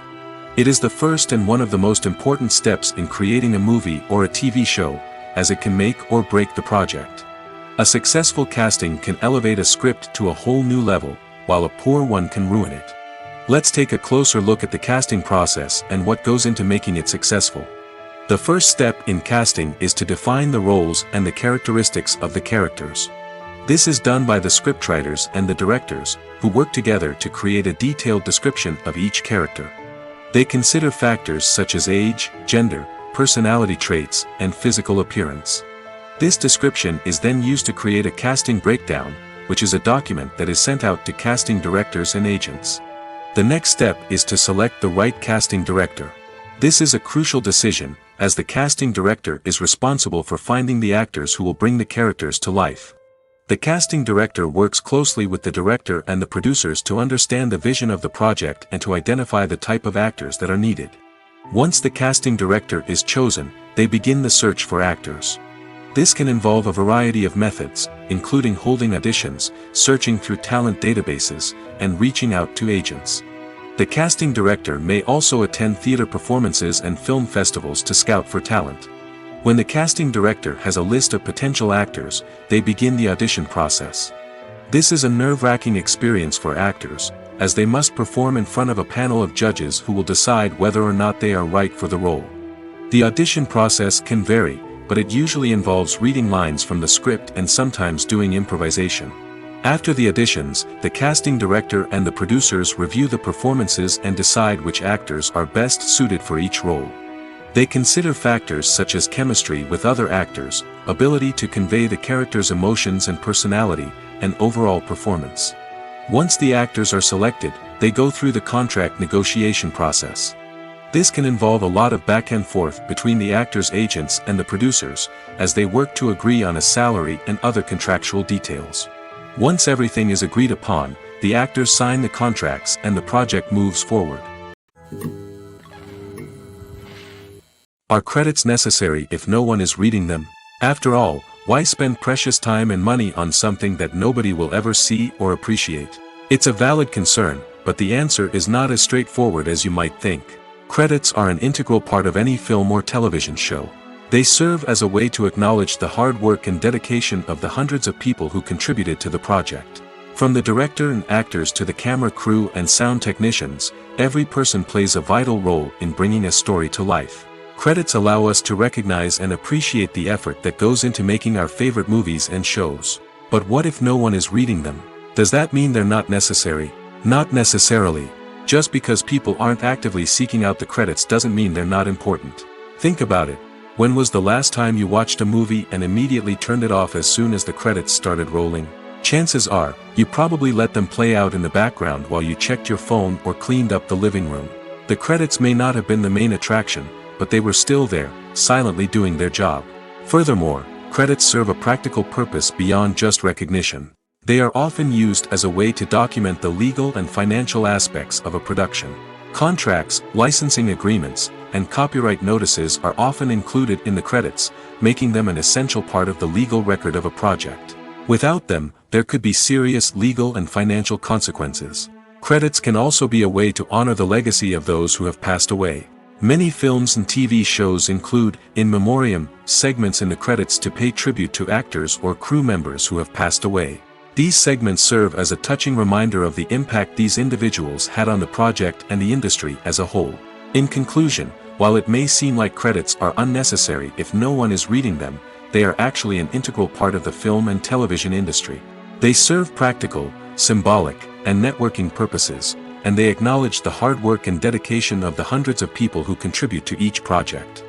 It is the first and one of the most important steps in creating a movie or a TV show, as it can make or break the project. A successful casting can elevate a script to a whole new level, while a poor one can ruin it. Let's take a closer look at the casting process and what goes into making it successful. The first step in casting is to define the roles and the characteristics of the characters. This is done by the scriptwriters and the directors, who work together to create a detailed description of each character. They consider factors such as age, gender, personality traits, and physical appearance. This description is then used to create a casting breakdown, which is a document that is sent out to casting directors and agents. The next step is to select the right casting director. This is a crucial decision, as the casting director is responsible for finding the actors who will bring the characters to life. The casting director works closely with the director and the producers to understand the vision of the project and to identify the type of actors that are needed. Once the casting director is chosen, they begin the search for actors. This can involve a variety of methods, including holding auditions, searching through talent databases, and reaching out to agents. The casting director may also attend theater performances and film festivals to scout for talent. When the casting director has a list of potential actors, they begin the audition process. This is a nerve-wracking experience for actors, as they must perform in front of a panel of judges who will decide whether or not they are right for the role. The audition process can vary, but it usually involves reading lines from the script and sometimes doing improvisation. After the auditions, the casting director and the producers review the performances and decide which actors are best suited for each role. They consider factors such as chemistry with other actors, ability to convey the character's emotions and personality, and overall performance. Once the actors are selected, they go through the contract negotiation process. This can involve a lot of back and forth between the actors' agents and the producers, as they work to agree on a salary and other contractual details. Once everything is agreed upon, the actors sign the contracts and the project moves forward. Are credits necessary if no one is reading them? After all, why spend precious time and money on something that nobody will ever see or appreciate? It's a valid concern, but the answer is not as straightforward as you might think. Credits are an integral part of any film or television show. They serve as a way to acknowledge the hard work and dedication of the hundreds of people who contributed to the project. From the director and actors to the camera crew and sound technicians, every person plays a vital role in bringing a story to life. Credits allow us to recognize and appreciate the effort that goes into making our favorite movies and shows. But what if no one is reading them? Does that mean they're not necessary? Not necessarily. Just because people aren't actively seeking out the credits doesn't mean they're not important. Think about it. When was the last time you watched a movie and immediately turned it off as soon as the credits started rolling? Chances are, you probably let them play out in the background while you checked your phone or cleaned up the living room. The credits may not have been the main attraction, but they were still there, silently doing their job. Furthermore, credits serve a practical purpose beyond just recognition. They are often used as a way to document the legal and financial aspects of a production. Contracts, licensing agreements, and copyright notices are often included in the credits, making them an essential part of the legal record of a project. Without them, there could be serious legal and financial consequences. Credits can also be a way to honor the legacy of those who have passed away. Many films and TV shows include, in memoriam, segments in the credits to pay tribute to actors or crew members who have passed away. These segments serve as a touching reminder of the impact these individuals had on the project and the industry as a whole. In conclusion, while it may seem like credits are unnecessary if no one is reading them, they are actually an integral part of the film and television industry. They serve practical, symbolic, and networking purposes, and they acknowledge the hard work and dedication of the hundreds of people who contribute to each project.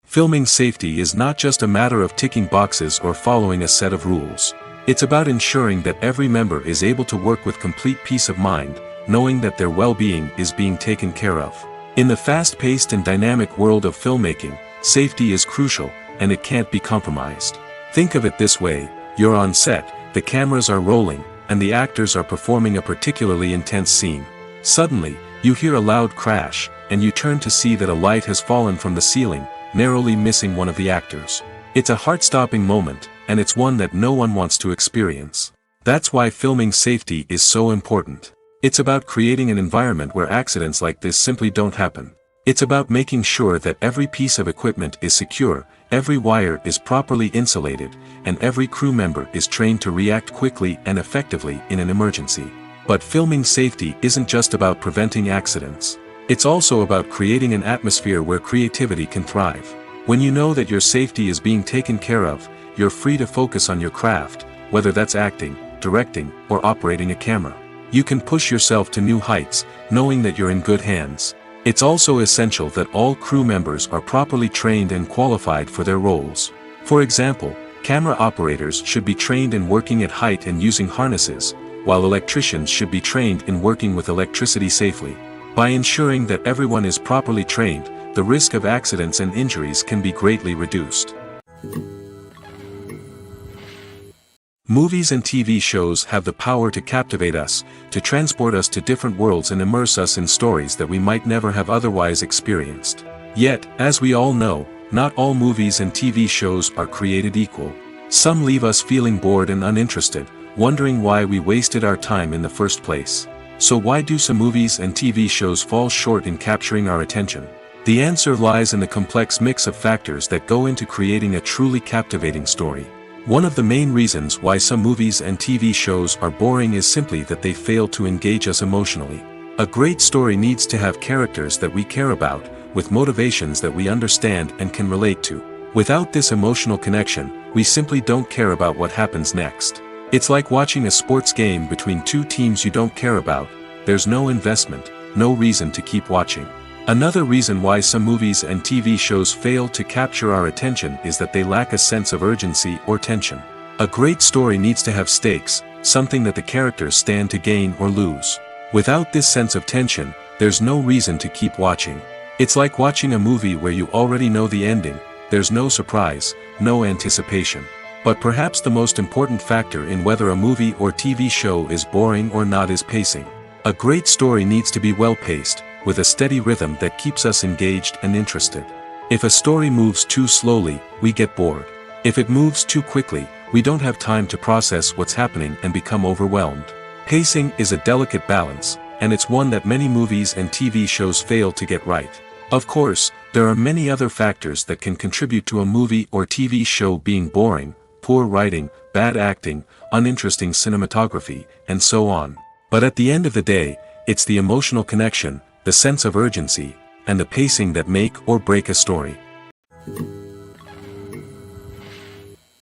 Filming safety is not just a matter of ticking boxes or following a set of rules. It's about ensuring that every member is able to work with complete peace of mind, knowing that their well-being is being taken care of. In the fast-paced and dynamic world of filmmaking, safety is crucial, and it can't be compromised. Think of it this way: you're on set, the cameras are rolling, and the actors are performing a particularly intense scene. Suddenly, you hear a loud crash, and you turn to see that a light has fallen from the ceiling, narrowly missing one of the actors. It's a heart-stopping moment, and it's one that no one wants to experience. That's why filming safety is so important. It's about creating an environment where accidents like this simply don't happen. It's about making sure that every piece of equipment is secure, every wire is properly insulated, and every crew member is trained to react quickly and effectively in an emergency. But filming safety isn't just about preventing accidents. It's also about creating an atmosphere where creativity can thrive. When you know that your safety is being taken care of, you're free to focus on your craft, whether that's acting, directing, or operating a camera. You can push yourself to new heights, knowing that you're in good hands. It's also essential that all crew members are properly trained and qualified for their roles. For example, camera operators should be trained in working at height and using harnesses, while electricians should be trained in working with electricity safely. By ensuring that everyone is properly trained, the risk of accidents and injuries can be greatly reduced. Movies and TV shows have the power to captivate us, to transport us to different worlds and immerse us in stories that we might never have otherwise experienced. Yet, as we all know, not all movies and TV shows are created equal. Some leave us feeling bored and uninterested, wondering why we wasted our time in the first place. So why do some movies and TV shows fall short in capturing our attention? The answer lies in the complex mix of factors that go into creating a truly captivating story. One of the main reasons why some movies and TV shows are boring is simply that they fail to engage us emotionally. A great story needs to have characters that we care about, with motivations that we understand and can relate to. Without this emotional connection, we simply don't care about what happens next. It's like watching a sports game between two teams you don't care about. There's no investment, no reason to keep watching. Another reason why some movies and TV shows fail to capture our attention is that they lack a sense of urgency or tension. A great story needs to have stakes, something that the characters stand to gain or lose. Without this sense of tension, there's no reason to keep watching. It's like watching a movie where you already know the ending. There's no surprise, no anticipation. But perhaps the most important factor in whether a movie or TV show is boring or not is pacing. A great story needs to be well-paced, with a steady rhythm that keeps us engaged and interested. If a story moves too slowly, we get bored. If it moves too quickly, we don't have time to process what's happening and become overwhelmed. Pacing is a delicate balance, and it's one that many movies and TV shows fail to get right. Of course, there are many other factors that can contribute to a movie or TV show being boring: poor writing, bad acting, uninteresting cinematography, and so on. But at the end of the day, it's the emotional connection, the sense of urgency, and the pacing that make or break a story.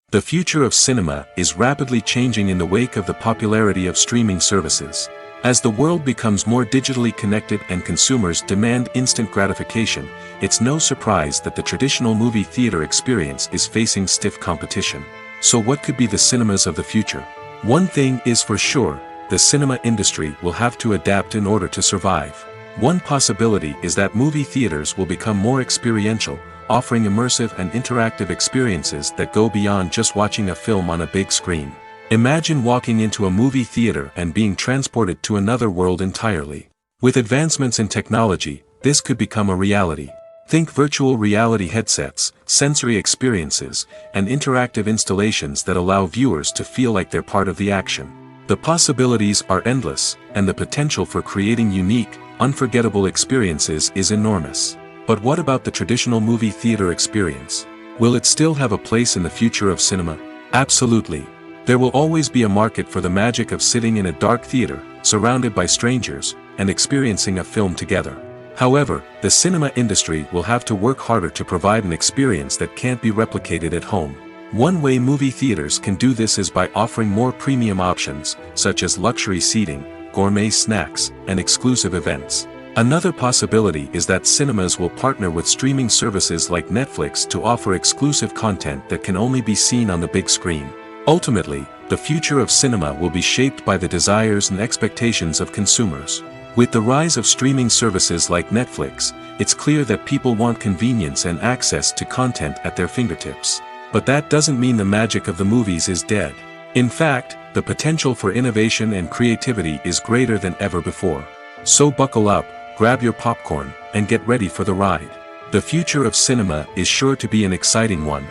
The future of cinema is rapidly changing in the wake of the popularity of streaming services. As the world becomes more digitally connected and consumers demand instant gratification, it's no surprise that the traditional movie theater experience is facing stiff competition. So what could be the cinemas of the future? One thing is for sure: the cinema industry will have to adapt in order to survive. One possibility is that movie theaters will become more experiential, offering immersive and interactive experiences that go beyond just watching a film on a big screen. Imagine walking into a movie theater and being transported to another world entirely. With advancements in technology, this could become a reality. Think virtual reality headsets, sensory experiences, and interactive installations that allow viewers to feel like they're part of the action. The possibilities are endless, and the potential for creating unique, unforgettable experiences is enormous. But what about the traditional movie theater experience? Will it still have a place in the future of cinema? Absolutely. There will always be a market for the magic of sitting in a dark theater, surrounded by strangers, and experiencing a film together. However, the cinema industry will have to work harder to provide an experience that can't be replicated at home. One way movie theaters can do this is by offering more premium options, such as luxury seating, gourmet snacks, and exclusive events. Another possibility is that cinemas will partner with streaming services like Netflix to offer exclusive content that can only be seen on the big screen. Ultimately, the future of cinema will be shaped by the desires and expectations of consumers. With the rise of streaming services like Netflix, it's clear that people want convenience and access to content at their fingertips. But that doesn't mean the magic of the movies is dead. In fact, the potential for innovation and creativity is greater than ever before. So buckle up, grab your popcorn, and get ready for the ride. The future of cinema is sure to be an exciting one.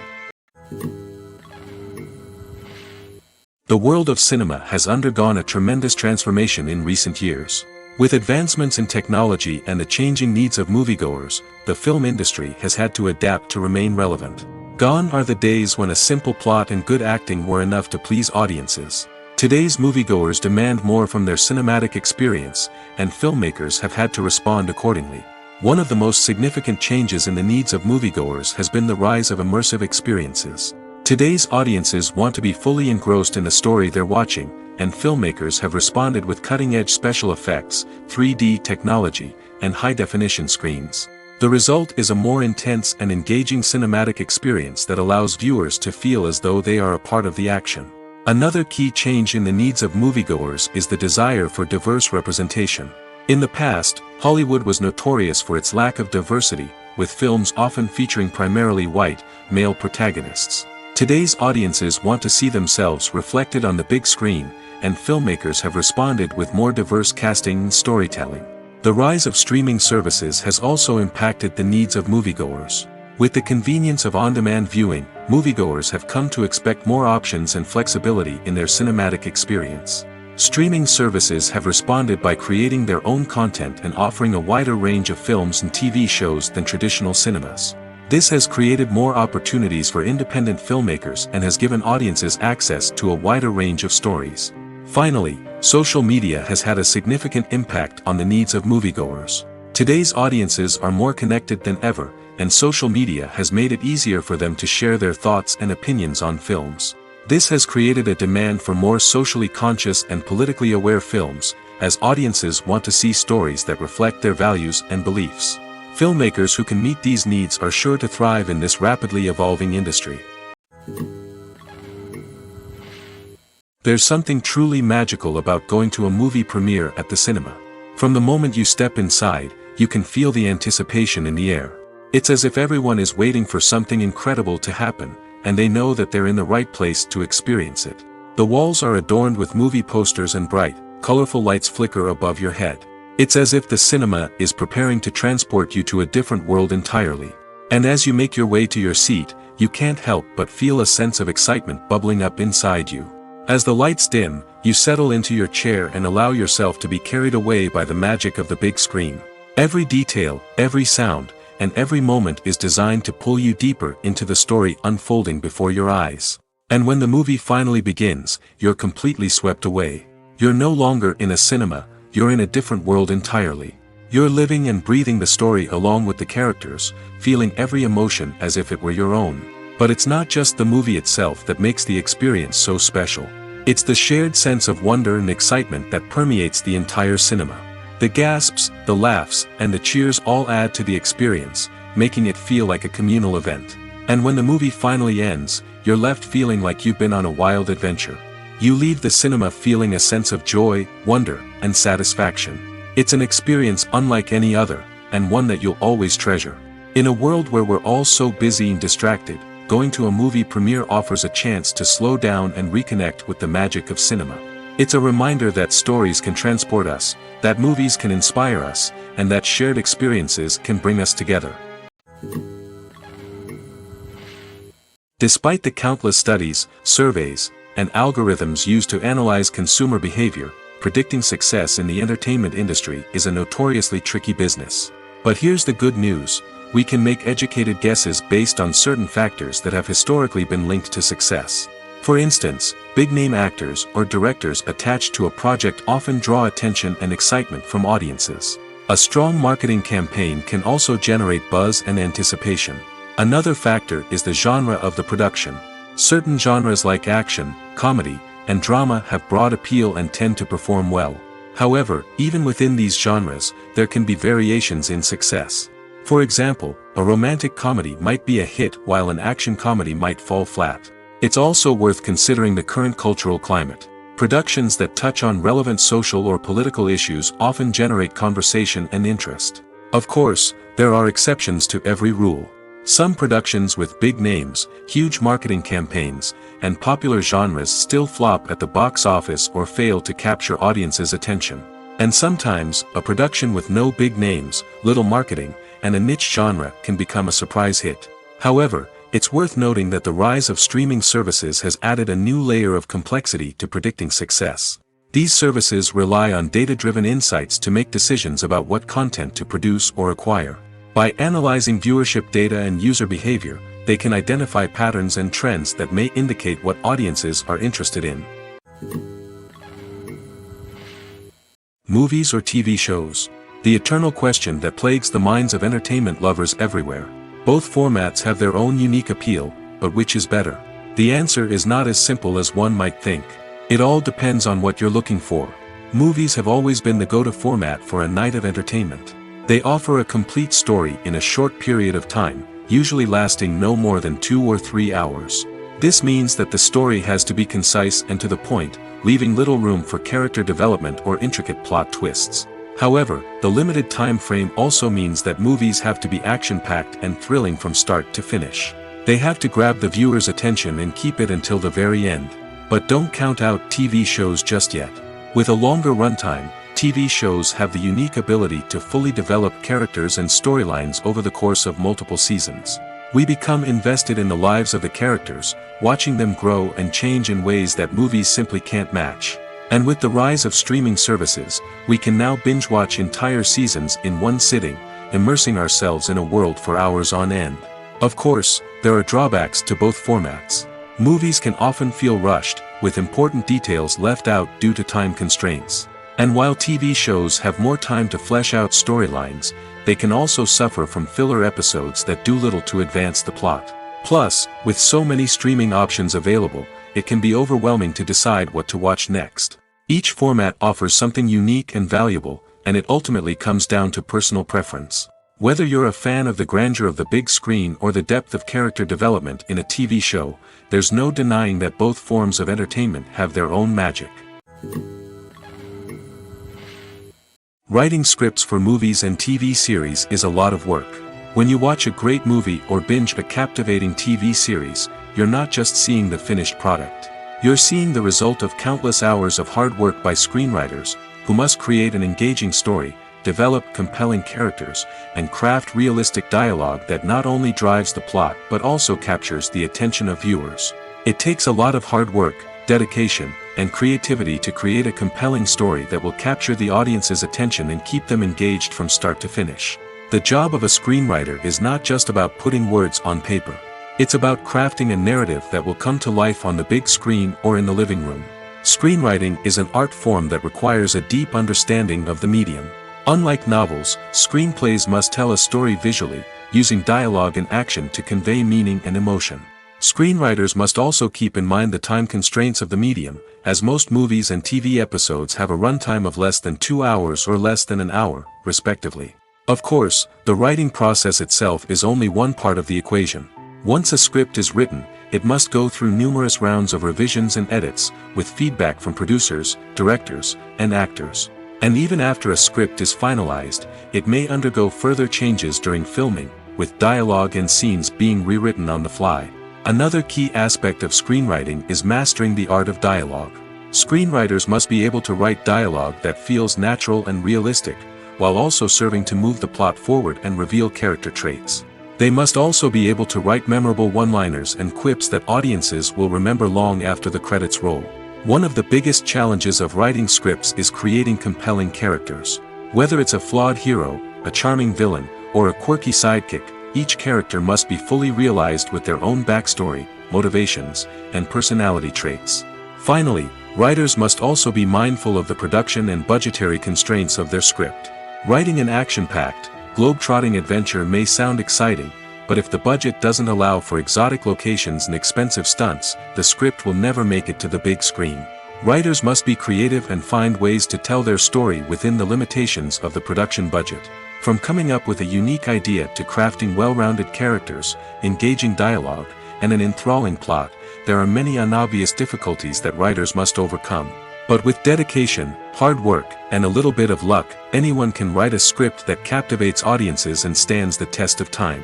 The world of cinema has undergone a tremendous transformation in recent years. With advancements in technology and the changing needs of moviegoers, the film industry has had to adapt to remain relevant. Gone are the days when a simple plot and good acting were enough to please audiences. Today's moviegoers demand more from their cinematic experience, and filmmakers have had to respond accordingly. One of the most significant changes in the needs of moviegoers has been the rise of immersive experiences. Today's audiences want to be fully engrossed in the story they're watching, and filmmakers have responded with cutting-edge special effects, 3D technology, and high-definition screens. The result is a more intense and engaging cinematic experience that allows viewers to feel as though they are a part of the action. Another key change in the needs of moviegoers is the desire for diverse representation. In the past, Hollywood was notorious for its lack of diversity, with films often featuring primarily white, male protagonists. Today's audiences want to see themselves reflected on the big screen, and filmmakers have responded with more diverse casting and storytelling. The rise of streaming services has also impacted the needs of moviegoers. With the convenience of on-demand viewing, moviegoers have come to expect more options and flexibility in their cinematic experience. Streaming services have responded by creating their own content and offering a wider range of films and TV shows than traditional cinemas. This has created more opportunities for independent filmmakers and has given audiences access to a wider range of stories. Finally, social media has had a significant impact on the needs of moviegoers. Today's audiences are more connected than ever, and social media has made it easier for them to share their thoughts and opinions on films. This has created a demand for more socially conscious and politically aware films, as audiences want to see stories that reflect their values and beliefs. Filmmakers who can meet these needs are sure to thrive in this rapidly evolving industry. There's something truly magical about going to a movie premiere at the cinema. From the moment you step inside, you can feel the anticipation in the air. It's as if everyone is waiting for something incredible to happen, and they know that they're in the right place to experience it. The walls are adorned with movie posters and bright, colorful lights flicker above your head. It's as if the cinema is preparing to transport you to a different world entirely. And as you make your way to your seat, you can't help but feel a sense of excitement bubbling up inside you. As the lights dim, you settle into your chair and allow yourself to be carried away by the magic of the big screen. Every detail, every sound, and every moment is designed to pull you deeper into the story unfolding before your eyes. And when the movie finally begins, you're completely swept away. You're no longer in a cinema, you're in a different world entirely. You're living and breathing the story along with the characters, feeling every emotion as if it were your own. But it's not just the movie itself that makes the experience so special. It's the shared sense of wonder and excitement that permeates the entire cinema. The gasps, the laughs, and the cheers all add to the experience, making it feel like a communal event. And when the movie finally ends, you're left feeling like you've been on a wild adventure. You leave the cinema feeling a sense of joy, wonder, and satisfaction. It's an experience unlike any other, and one that you'll always treasure. In a world where we're all so busy and distracted, going to a movie premiere offers a chance to slow down and reconnect with the magic of cinema. It's a reminder that stories can transport us, that movies can inspire us, and that shared experiences can bring us together. Despite the countless studies, surveys, and algorithms used to analyze consumer behavior, predicting success in the entertainment industry is a notoriously tricky business. But here's the good news: we can make educated guesses based on certain factors that have historically been linked to success. For instance, big-name actors or directors attached to a project often draw attention and excitement from audiences. A strong marketing campaign can also generate buzz and anticipation. Another factor is the genre of the production. Certain genres like action, comedy, and drama have broad appeal and tend to perform well. However, even within these genres, there can be variations in success. For example, a romantic comedy might be a hit while an action comedy might fall flat. It's also worth considering the current cultural climate. Productions that touch on relevant social or political issues often generate conversation and interest. Of course, there are exceptions to every rule. Some productions with big names, huge marketing campaigns, and popular genres still flop at the box office or fail to capture audiences' attention. And sometimes, a production with no big names, little marketing, and a niche genre can become a surprise hit. However, it's worth noting that the rise of streaming services has added a new layer of complexity to predicting success. These services rely on data-driven insights to make decisions about what content to produce or acquire. By analyzing viewership data and user behavior, they can identify patterns and trends that may indicate what audiences are interested in. Movies or TV shows? The eternal question that plagues the minds of entertainment lovers everywhere. Both formats have their own unique appeal, but which is better? The answer is not as simple as one might think. It all depends on what you're looking for. Movies have always been the go-to format for a night of entertainment. They offer a complete story in a short period of time, usually lasting no more than 2 or 3 hours. This means that the story has to be concise and to the point, leaving little room for character development or intricate plot twists. However, the limited time frame also means that movies have to be action-packed and thrilling from start to finish. They have to grab the viewer's attention and keep it until the very end. But don't count out TV shows just yet. With a longer runtime, TV shows have the unique ability to fully develop characters and storylines over the course of multiple seasons. We become invested in the lives of the characters, watching them grow and change in ways that movies simply can't match. And with the rise of streaming services, we can now binge-watch entire seasons in one sitting, immersing ourselves in a world for hours on end. Of course, there are drawbacks to both formats. Movies can often feel rushed, with important details left out due to time constraints. And while TV shows have more time to flesh out storylines, they can also suffer from filler episodes that do little to advance the plot. Plus, with so many streaming options available, it can be overwhelming to decide what to watch next. Each format offers something unique and valuable, and it ultimately comes down to personal preference. Whether you're a fan of the grandeur of the big screen or the depth of character development in a TV show, there's no denying that both forms of entertainment have their own magic. Writing scripts for movies and TV series is a lot of work. When you watch a great movie or binge a captivating TV series, you're not just seeing the finished product. You're seeing the result of countless hours of hard work by screenwriters, who must create an engaging story, develop compelling characters, and craft realistic dialogue that not only drives the plot but also captures the attention of viewers. It takes a lot of hard work, dedication, and creativity to create a compelling story that will capture the audience's attention and keep them engaged from start to finish. The job of a screenwriter is not just about putting words on paper. It's about crafting a narrative that will come to life on the big screen or in the living room. Screenwriting is an art form that requires a deep understanding of the medium. Unlike novels, screenplays must tell a story visually, using dialogue and action to convey meaning and emotion. Screenwriters must also keep in mind the time constraints of the medium, as most movies and TV episodes have a runtime of less than 2 hours or less than an hour, respectively. Of course, the writing process itself is only one part of the equation. Once a script is written, it must go through numerous rounds of revisions and edits, with feedback from producers, directors, and actors. And even after a script is finalized, it may undergo further changes during filming, with dialogue and scenes being rewritten on the fly. Another key aspect of screenwriting is mastering the art of dialogue. Screenwriters must be able to write dialogue that feels natural and realistic, while also serving to move the plot forward and reveal character traits. They must also be able to write memorable one-liners and quips that audiences will remember long after the credits roll. One of the biggest challenges of writing scripts is creating compelling characters. Whether it's a flawed hero, a charming villain, or a quirky sidekick, each character must be fully realized with their own backstory, motivations, and personality traits. Finally, writers must also be mindful of the production and budgetary constraints of their script. Writing an action-packed, globe-trotting adventure may sound exciting, but if the budget doesn't allow for exotic locations and expensive stunts, the script will never make it to the big screen. Writers must be creative and find ways to tell their story within the limitations of the production budget. From coming up with a unique idea to crafting well-rounded characters, engaging dialogue, and an enthralling plot, there are many unobvious difficulties that writers must overcome. But with dedication, hard work, and a little bit of luck, anyone can write a script that captivates audiences and stands the test of time.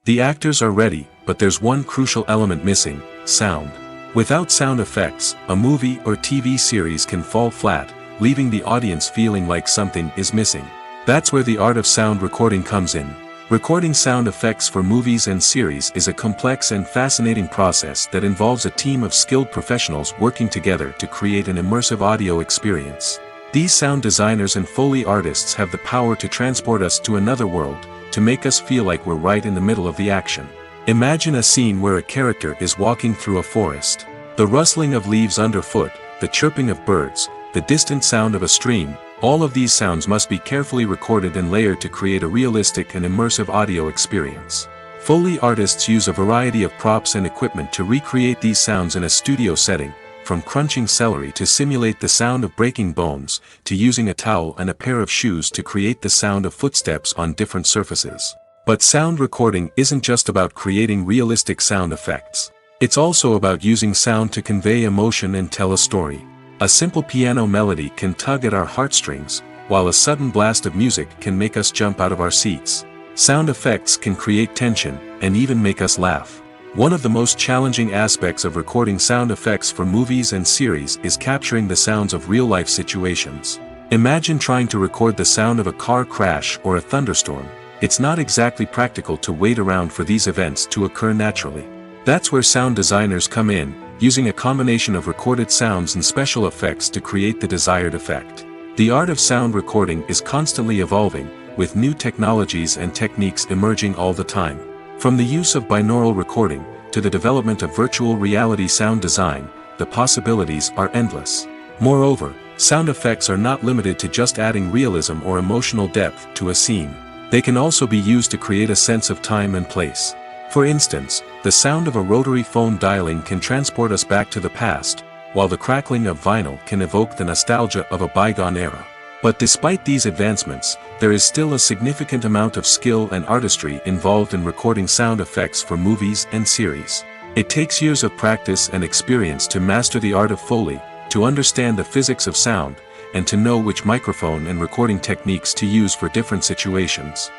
The actors are ready, but there's one crucial element missing: sound. Without sound effects, a movie or TV series can fall flat, leaving the audience feeling like something is missing. That's where the art of sound recording comes in. Recording sound effects for movies and series is a complex and fascinating process that involves a team of skilled professionals working together to create an immersive audio experience. These sound designers and Foley artists have the power to transport us to another world, to make us feel like we're right in the middle of the action. Imagine a scene where a character is walking through a forest. The rustling of leaves underfoot, the chirping of birds, the distant sound of a stream, all of these sounds must be carefully recorded and layered to create a realistic and immersive audio experience. Foley artists use a variety of props and equipment to recreate these sounds in a studio setting, from crunching celery to simulate the sound of breaking bones, to using a towel and a pair of shoes to create the sound of footsteps on different surfaces. But sound recording isn't just about creating realistic sound effects. It's also about using sound to convey emotion and tell a story. A simple piano melody can tug at our heartstrings, while a sudden blast of music can make us jump out of our seats. Sound effects can create tension, and even make us laugh. One of the most challenging aspects of recording sound effects for movies and series is capturing the sounds of real-life situations. Imagine trying to record the sound of a car crash or a thunderstorm. It's not exactly practical to wait around for these events to occur naturally. That's where sound designers come in, using a combination of recorded sounds and special effects to create the desired effect. The art of sound recording is constantly evolving, with new technologies and techniques emerging all the time. From the use of binaural recording, to the development of virtual reality sound design, the possibilities are endless. Moreover, sound effects are not limited to just adding realism or emotional depth to a scene. They can also be used to create a sense of time and place. For instance, the sound of a rotary phone dialing can transport us back to the past, while the crackling of vinyl can evoke the nostalgia of a bygone era. But despite these advancements, there is still a significant amount of skill and artistry involved in recording sound effects for movies and series. It takes years of practice and experience to master the art of Foley, to understand the physics of sound, and to know which microphone and recording techniques to use for different situations.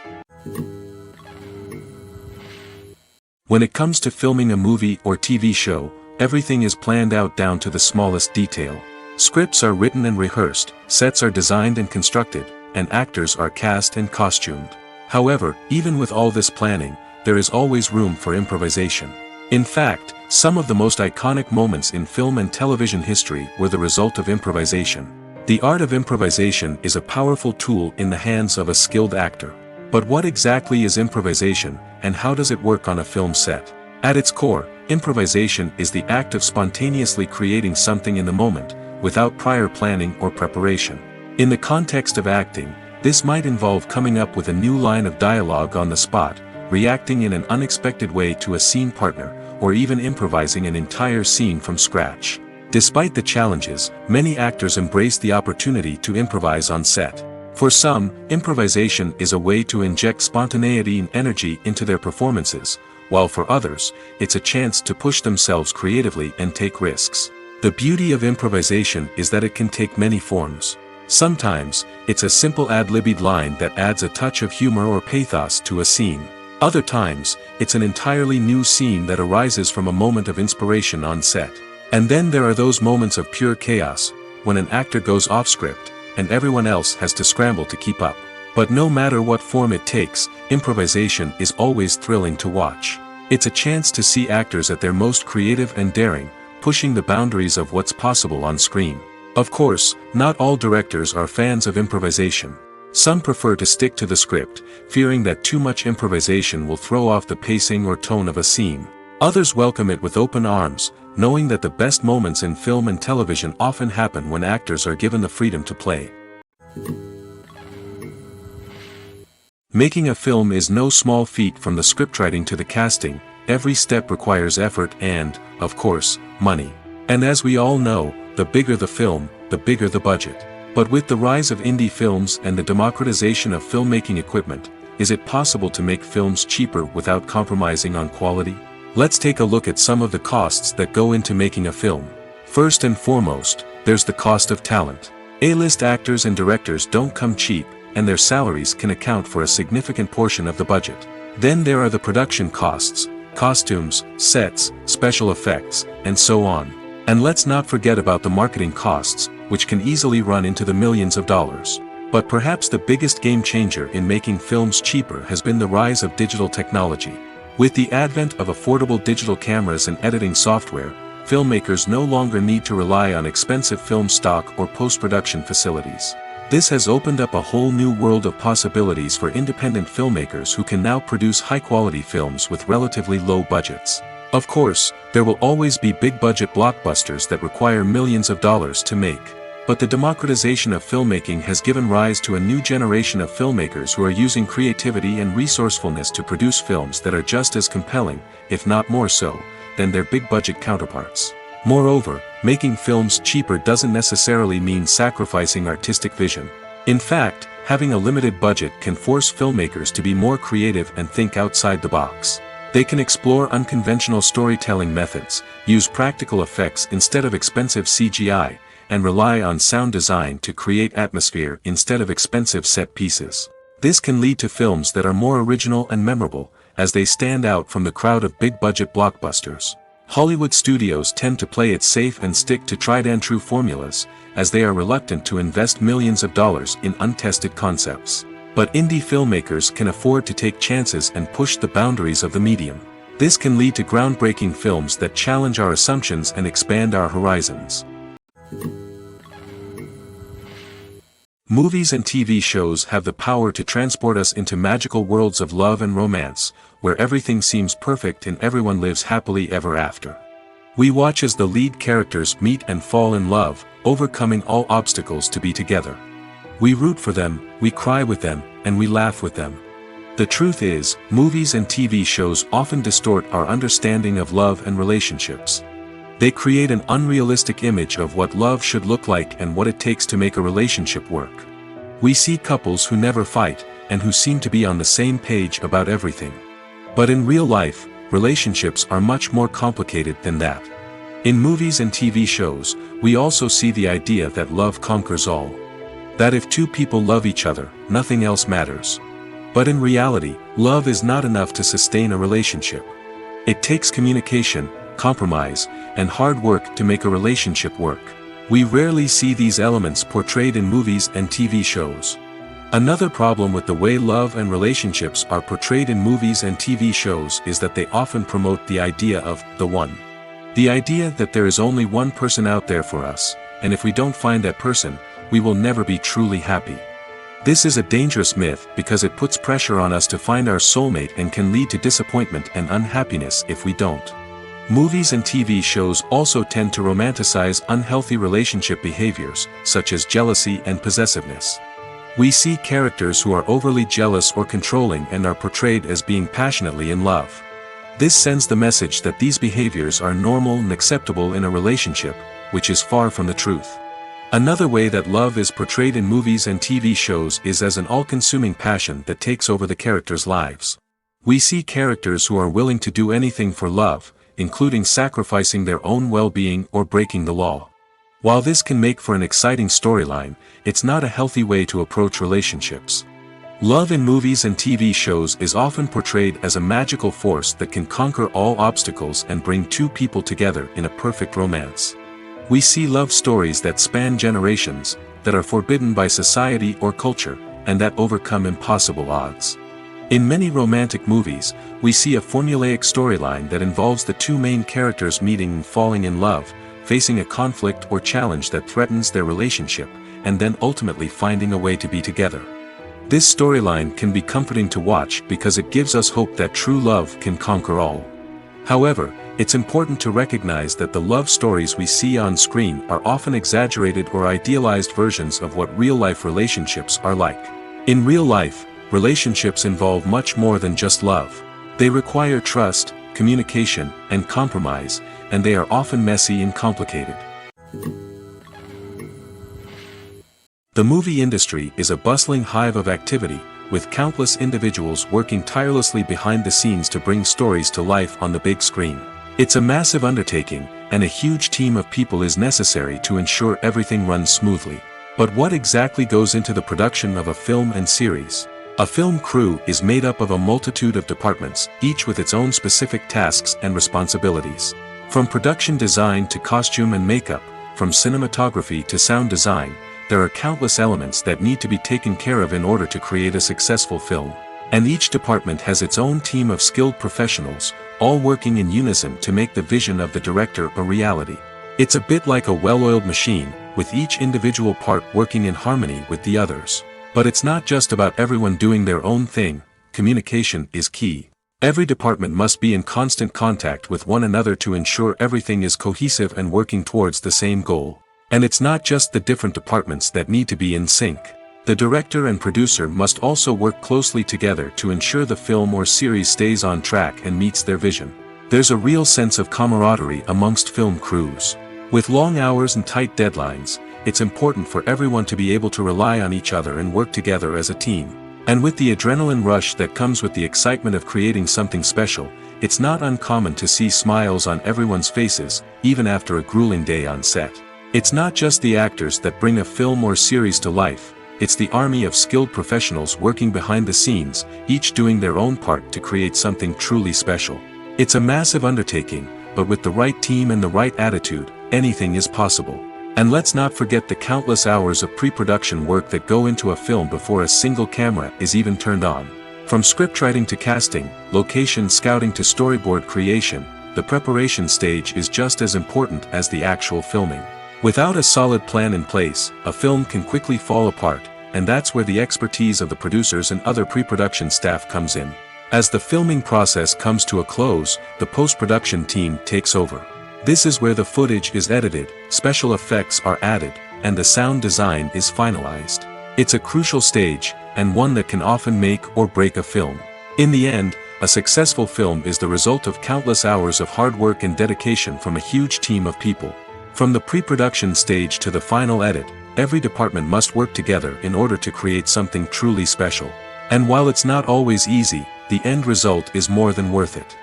When it comes to filming a movie or TV show, everything is planned out down to the smallest detail. Scripts are written and rehearsed, sets are designed and constructed, and actors are cast and costumed. However, even with all this planning, there is always room for improvisation. In fact, some of the most iconic moments in film and television history were the result of improvisation. The art of improvisation is a powerful tool in the hands of a skilled actor. But what exactly is improvisation, and how does it work on a film set? At its core, improvisation is the act of spontaneously creating something in the moment, without prior planning or preparation. In the context of acting, this might involve coming up with a new line of dialogue on the spot, reacting in an unexpected way to a scene partner, or even improvising an entire scene from scratch. Despite the challenges, many actors embrace the opportunity to improvise on set. For some, improvisation is a way to inject spontaneity and energy into their performances, while for others, it's a chance to push themselves creatively and take risks. The beauty of improvisation is that it can take many forms. Sometimes, it's a simple ad-libbed line that adds a touch of humor or pathos to a scene. Other times, it's an entirely new scene that arises from a moment of inspiration on set. And then there are those moments of pure chaos, when an actor goes off script, and everyone else has to scramble to keep up. But no matter what form it takes, improvisation is always thrilling to watch. It's a chance to see actors at their most creative and daring, pushing the boundaries of what's possible on screen. Of course, not all directors are fans of improvisation. Some prefer to stick to the script, fearing that too much improvisation will throw off the pacing or tone of a scene. Others welcome it with open arms, knowing that the best moments in film and television often happen when actors are given the freedom to play. Making a film is no small feat. From the scriptwriting to the casting, every step requires effort and, of course, money. And as we all know, the bigger the film, the bigger the budget. But with the rise of indie films and the democratization of filmmaking equipment, is it possible to make films cheaper without compromising on quality? Let's take a look at some of the costs that go into making a film. First and foremost, there's the cost of talent. A-list actors and directors don't come cheap, and their salaries can account for a significant portion of the budget. Then there are the production costs, costumes, sets, special effects, and so on. And let's not forget about the marketing costs, which can easily run into the millions of dollars. But perhaps the biggest game changer in making films cheaper has been the rise of digital technology. With the advent of affordable digital cameras and editing software, filmmakers no longer need to rely on expensive film stock or post-production facilities. This has opened up a whole new world of possibilities for independent filmmakers who can now produce high-quality films with relatively low budgets. Of course, there will always be big-budget blockbusters that require millions of dollars to make. But the democratization of filmmaking has given rise to a new generation of filmmakers who are using creativity and resourcefulness to produce films that are just as compelling, if not more so, than their big-budget counterparts. Moreover, making films cheaper doesn't necessarily mean sacrificing artistic vision. In fact, having a limited budget can force filmmakers to be more creative and think outside the box. They can explore unconventional storytelling methods, use practical effects instead of expensive CGI, and rely on sound design to create atmosphere instead of expensive set pieces. This can lead to films that are more original and memorable, as they stand out from the crowd of big-budget blockbusters. Hollywood studios tend to play it safe and stick to tried-and-true formulas, as they are reluctant to invest millions of dollars in untested concepts. But indie filmmakers can afford to take chances and push the boundaries of the medium. This can lead to groundbreaking films that challenge our assumptions and expand our horizons. Movies and TV shows have the power to transport us into magical worlds of love and romance, where everything seems perfect and everyone lives happily ever after. We watch as the lead characters meet and fall in love, overcoming all obstacles to be together. We root for them, we cry with them, and we laugh with them. The truth is, movies and TV shows often distort our understanding of love and relationships. They create an unrealistic image of what love should look like and what it takes to make a relationship work. We see couples who never fight, and who seem to be on the same page about everything. But in real life, relationships are much more complicated than that. In movies and TV shows, we also see the idea that love conquers all. That if two people love each other, nothing else matters. But in reality, love is not enough to sustain a relationship. It takes communication, compromise, and hard work to make a relationship work. We rarely see these elements portrayed in movies and TV shows. Another problem with the way love and relationships are portrayed in movies and TV shows is that they often promote the idea of the one. The idea that there is only one person out there for us, and if we don't find that person, we will never be truly happy. This is a dangerous myth because it puts pressure on us to find our soulmate and can lead to disappointment and unhappiness if we don't. Movies and TV shows also tend to romanticize unhealthy relationship behaviors, such as jealousy and possessiveness. We see characters who are overly jealous or controlling and are portrayed as being passionately in love. This sends the message that these behaviors are normal and acceptable in a relationship, which is far from the truth. Another way that love is portrayed in movies and TV shows is as an all-consuming passion that takes over the characters' lives. We see characters who are willing to do anything for love, including sacrificing their own well-being or breaking the law. While this can make for an exciting storyline, it's not a healthy way to approach relationships. Love in movies and TV shows is often portrayed as a magical force that can conquer all obstacles and bring two people together in a perfect romance. We see love stories that span generations, that are forbidden by society or culture, and that overcome impossible odds. In many romantic movies, we see a formulaic storyline that involves the two main characters meeting and falling in love, facing a conflict or challenge that threatens their relationship, and then ultimately finding a way to be together. This storyline can be comforting to watch because it gives us hope that true love can conquer all. However, it's important to recognize that the love stories we see on screen are often exaggerated or idealized versions of what real-life relationships are like. In real life, relationships involve much more than just love. They require trust, communication, and compromise, and they are often messy and complicated. The movie industry is a bustling hive of activity, with countless individuals working tirelessly behind the scenes to bring stories to life on the big screen. It's a massive undertaking, and a huge team of people is necessary to ensure everything runs smoothly. But what exactly goes into the production of a film and series? A film crew is made up of a multitude of departments, each with its own specific tasks and responsibilities. From production design to costume and makeup, from cinematography to sound design, there are countless elements that need to be taken care of in order to create a successful film. And each department has its own team of skilled professionals, all working in unison to make the vision of the director a reality. It's a bit like a well-oiled machine, with each individual part working in harmony with the others. But it's not just about everyone doing their own thing. Communication is key. Every department must be in constant contact with one another to ensure everything is cohesive and working towards the same goal. And it's not just the different departments that need to be in sync. The director and producer must also work closely together to ensure the film or series stays on track and meets their vision. There's a real sense of camaraderie amongst film crews. With long hours and tight deadlines, it's important for everyone to be able to rely on each other and work together as a team. And with the adrenaline rush that comes with the excitement of creating something special, it's not uncommon to see smiles on everyone's faces, even after a grueling day on set. It's not just the actors that bring a film or series to life, it's the army of skilled professionals working behind the scenes, each doing their own part to create something truly special. It's a massive undertaking, but with the right team and the right attitude, anything is possible. And let's not forget the countless hours of pre-production work that go into a film before a single camera is even turned on. From scriptwriting to casting, location scouting to storyboard creation, the preparation stage is just as important as the actual filming. Without a solid plan in place, a film can quickly fall apart, and that's where the expertise of the producers and other pre-production staff comes in. As the filming process comes to a close, the post-production team takes over. This is where the footage is edited, special effects are added, and the sound design is finalized. It's a crucial stage, and one that can often make or break a film. In the end, a successful film is the result of countless hours of hard work and dedication from a huge team of people. From the pre-production stage to the final edit, every department must work together in order to create something truly special. And while it's not always easy, the end result is more than worth it.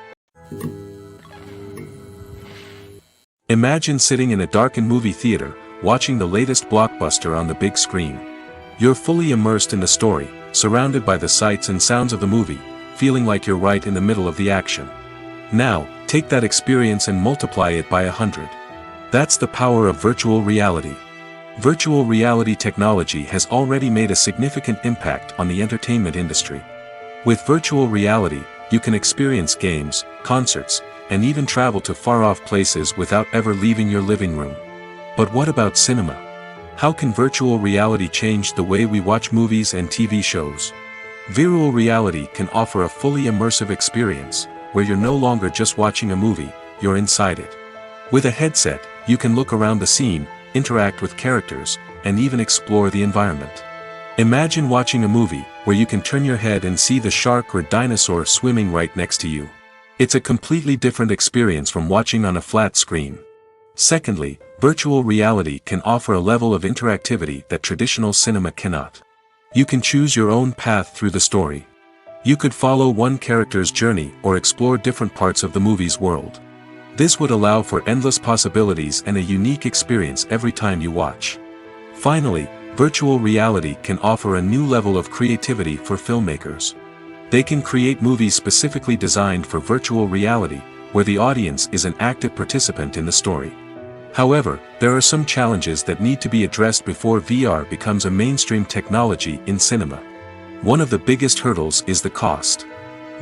Imagine sitting in a darkened movie theater, watching the latest blockbuster on the big screen. You're fully immersed in the story, surrounded by the sights and sounds of the movie, feeling like you're right in the middle of the action. Now, take that experience and multiply it by 100. That's the power of virtual reality. Virtual reality technology has already made a significant impact on the entertainment industry. With virtual reality, you can experience games, concerts, and even travel to far-off places without ever leaving your living room. But what about cinema? How can virtual reality change the way we watch movies and TV shows? Virtual reality can offer a fully immersive experience, where you're no longer just watching a movie, you're inside it. With a headset, you can look around the scene, interact with characters, and even explore the environment. Imagine watching a movie, where you can turn your head and see the shark or dinosaur swimming right next to you. It's a completely different experience from watching on a flat screen. Secondly, virtual reality can offer a level of interactivity that traditional cinema cannot. You can choose your own path through the story. You could follow one character's journey or explore different parts of the movie's world. This would allow for endless possibilities and a unique experience every time you watch. Finally, virtual reality can offer a new level of creativity for filmmakers. They can create movies specifically designed for virtual reality, where the audience is an active participant in the story. However, there are some challenges that need to be addressed before VR becomes a mainstream technology in cinema. One of the biggest hurdles is the cost.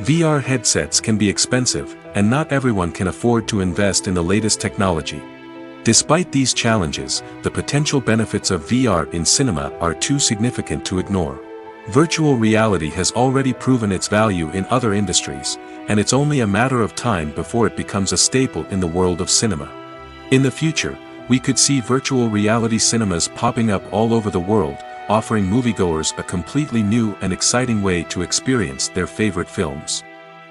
VR headsets can be expensive, and not everyone can afford to invest in the latest technology. Despite these challenges, the potential benefits of VR in cinema are too significant to ignore. Virtual reality has already proven its value in other industries, and it's only a matter of time before it becomes a staple in the world of cinema. In the future, we could see virtual reality cinemas popping up all over the world, offering moviegoers a completely new and exciting way to experience their favorite films.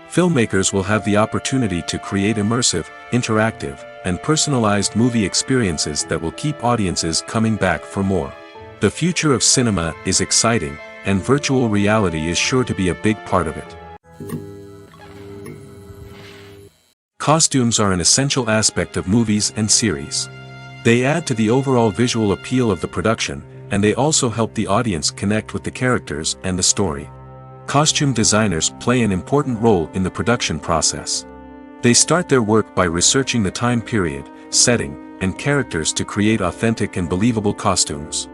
Filmmakers will have the opportunity to create immersive, interactive, and personalized movie experiences that will keep audiences coming back for more. The future of cinema is exciting, and virtual reality is sure to be a big part of it. Costumes are an essential aspect of movies and series. They add to the overall visual appeal of the production, and they also help the audience connect with the characters and the story. Costume designers play an important role in the production process. They start their work by researching the time period, setting, and characters to create authentic and believable costumes.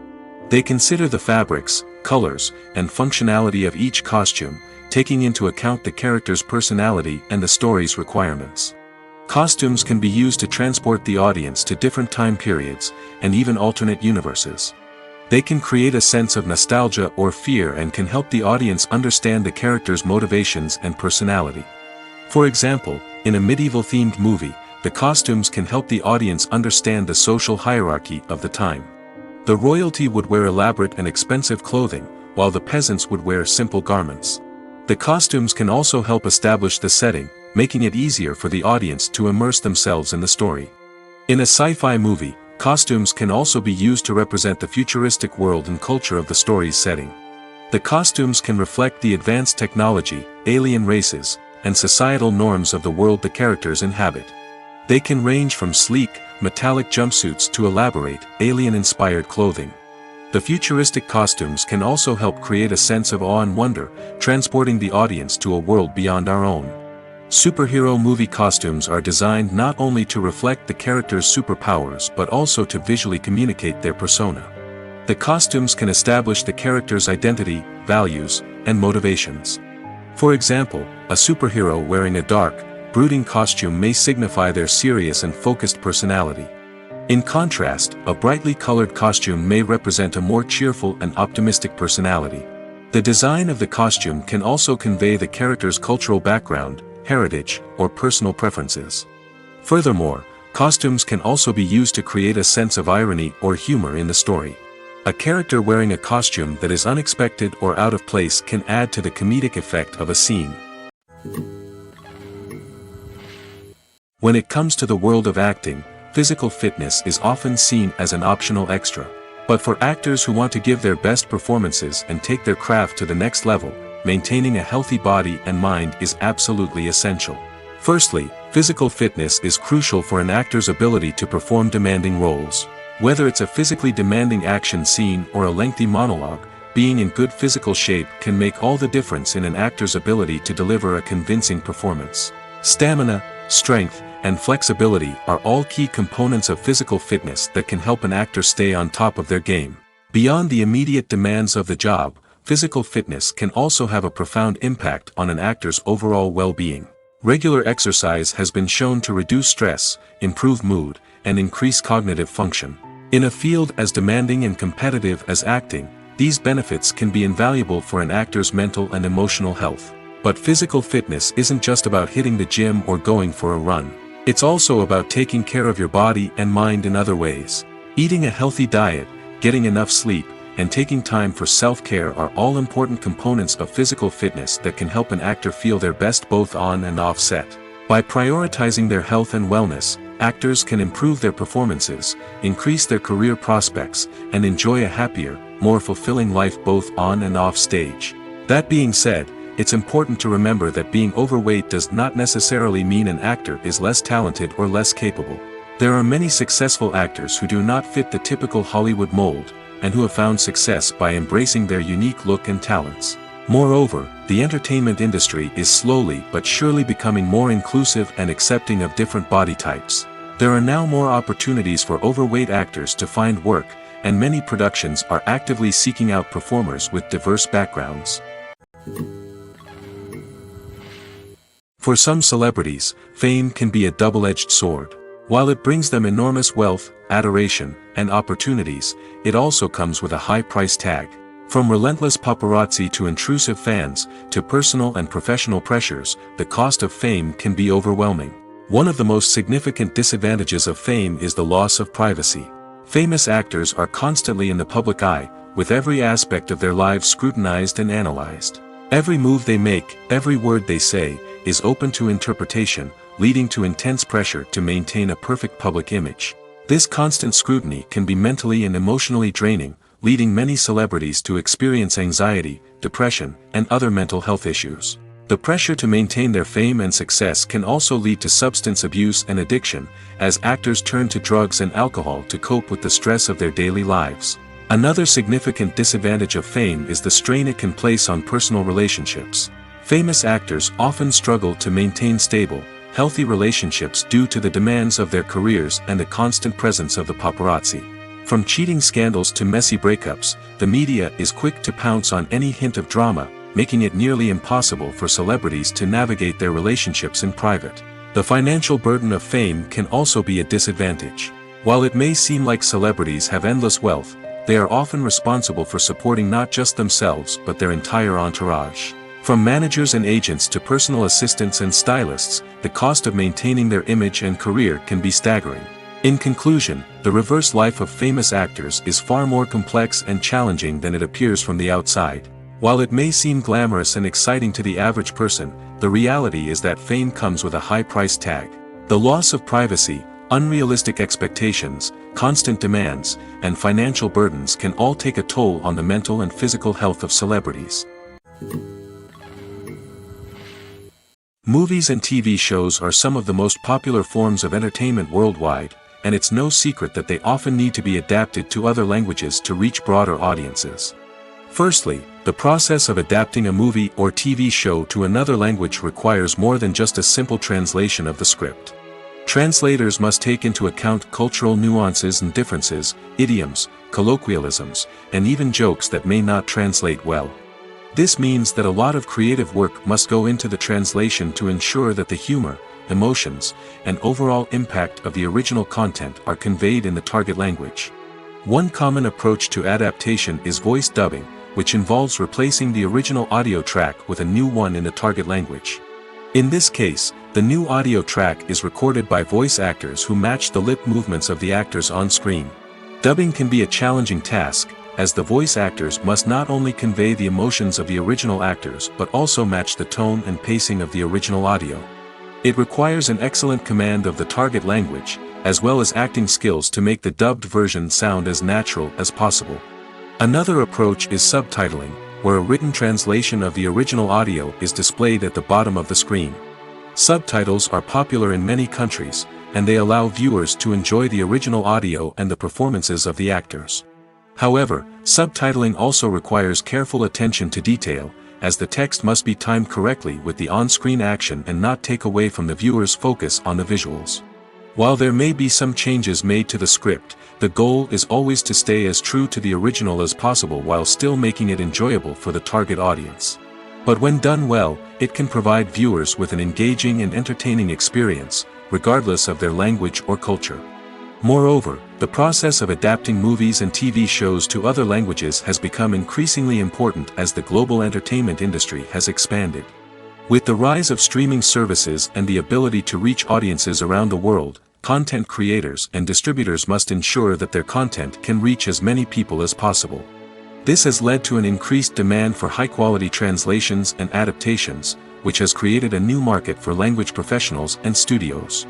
They consider the fabrics, colors, and functionality of each costume, taking into account the character's personality and the story's requirements. Costumes can be used to transport the audience to different time periods, and even alternate universes. They can create a sense of nostalgia or fear and can help the audience understand the character's motivations and personality. For example, in a medieval-themed movie, the costumes can help the audience understand the social hierarchy of the time. The royalty would wear elaborate and expensive clothing, while the peasants would wear simple garments. The costumes can also help establish the setting, making it easier for the audience to immerse themselves in the story. In a sci-fi movie, costumes can also be used to represent the futuristic world and culture of the story's setting. The costumes can reflect the advanced technology, alien races, and societal norms of the world the characters inhabit. They can range from sleek, metallic jumpsuits to elaborate, alien-inspired clothing. The futuristic costumes can also help create a sense of awe and wonder, transporting the audience to a world beyond our own. Superhero movie costumes are designed not only to reflect the character's superpowers but also to visually communicate their persona. The costumes can establish the character's identity, values, and motivations. For example, a superhero wearing a dark, brooding costume may signify their serious and focused personality. In contrast, a brightly colored costume may represent a more cheerful and optimistic personality. The design of the costume can also convey the character's cultural background, heritage, or personal preferences. Furthermore, costumes can also be used to create a sense of irony or humor in the story. A character wearing a costume that is unexpected or out of place can add to the comedic effect of a scene. When it comes to the world of acting, physical fitness is often seen as an optional extra. But for actors who want to give their best performances and take their craft to the next level, maintaining a healthy body and mind is absolutely essential. Firstly, physical fitness is crucial for an actor's ability to perform demanding roles. Whether it's a physically demanding action scene or a lengthy monologue, being in good physical shape can make all the difference in an actor's ability to deliver a convincing performance. Stamina, strength, and flexibility are all key components of physical fitness that can help an actor stay on top of their game. Beyond the immediate demands of the job, physical fitness can also have a profound impact on an actor's overall well-being. Regular exercise has been shown to reduce stress, improve mood, and increase cognitive function. In a field as demanding and competitive as acting, these benefits can be invaluable for an actor's mental and emotional health. But physical fitness isn't just about hitting the gym or going for a run. It's also about taking care of your body and mind in other ways. Eating a healthy diet, getting enough sleep, and taking time for self-care are all important components of physical fitness that can help an actor feel their best both on and off set. By prioritizing their health and wellness, actors can improve their performances, increase their career prospects, and enjoy a happier, more fulfilling life both on and off stage. That being said, it's important to remember that being overweight does not necessarily mean an actor is less talented or less capable. There are many successful actors who do not fit the typical Hollywood mold, and who have found success by embracing their unique look and talents. Moreover, the entertainment industry is slowly but surely becoming more inclusive and accepting of different body types. There are now more opportunities for overweight actors to find work, and many productions are actively seeking out performers with diverse backgrounds. For some celebrities, fame can be a double-edged sword. While it brings them enormous wealth, adoration, and opportunities, it also comes with a high price tag. From relentless paparazzi to intrusive fans, to personal and professional pressures, the cost of fame can be overwhelming. One of the most significant disadvantages of fame is the loss of privacy. Famous actors are constantly in the public eye, with every aspect of their lives scrutinized and analyzed. Every move they make, every word they say, is open to interpretation, leading to intense pressure to maintain a perfect public image. This constant scrutiny can be mentally and emotionally draining, leading many celebrities to experience anxiety, depression, and other mental health issues. The pressure to maintain their fame and success can also lead to substance abuse and addiction, as actors turn to drugs and alcohol to cope with the stress of their daily lives. Another significant disadvantage of fame is the strain it can place on personal relationships. Famous actors often struggle to maintain stable, healthy relationships due to the demands of their careers and the constant presence of the paparazzi. From cheating scandals to messy breakups, the media is quick to pounce on any hint of drama, making it nearly impossible for celebrities to navigate their relationships in private. The financial burden of fame can also be a disadvantage. While it may seem like celebrities have endless wealth, they are often responsible for supporting not just themselves but their entire entourage. From managers and agents to personal assistants and stylists, the cost of maintaining their image and career can be staggering. In conclusion, the reverse life of famous actors is far more complex and challenging than it appears from the outside. While it may seem glamorous and exciting to the average person, the reality is that fame comes with a high price tag. The loss of privacy, unrealistic expectations, constant demands, and financial burdens can all take a toll on the mental and physical health of celebrities. Movies and TV shows are some of the most popular forms of entertainment worldwide, and it's no secret that they often need to be adapted to other languages to reach broader audiences. Firstly, the process of adapting a movie or TV show to another language requires more than just a simple translation of the script. Translators must take into account cultural nuances and differences, idioms, colloquialisms, and even jokes that may not translate well. This means that a lot of creative work must go into the translation to ensure that the humor, emotions, and overall impact of the original content are conveyed in the target language. One common approach to adaptation is voice dubbing, which involves replacing the original audio track with a new one in the target language. In this case, the new audio track is recorded by voice actors who match the lip movements of the actors on screen. Dubbing can be a challenging task, as the voice actors must not only convey the emotions of the original actors but also match the tone and pacing of the original audio. It requires an excellent command of the target language, as well as acting skills to make the dubbed version sound as natural as possible. Another approach is subtitling, where a written translation of the original audio is displayed at the bottom of the screen. Subtitles are popular in many countries, and they allow viewers to enjoy the original audio and the performances of the actors. However, subtitling also requires careful attention to detail, as the text must be timed correctly with the on-screen action and not take away from the viewer's focus on the visuals. While there may be some changes made to the script, the goal is always to stay as true to the original as possible while still making it enjoyable for the target audience. But when done well, it can provide viewers with an engaging and entertaining experience, regardless of their language or culture. Moreover, the process of adapting movies and TV shows to other languages has become increasingly important as the global entertainment industry has expanded. With the rise of streaming services and the ability to reach audiences around the world, content creators and distributors must ensure that their content can reach as many people as possible. This has led to an increased demand for high-quality translations and adaptations, which has created a new market for language professionals and studios.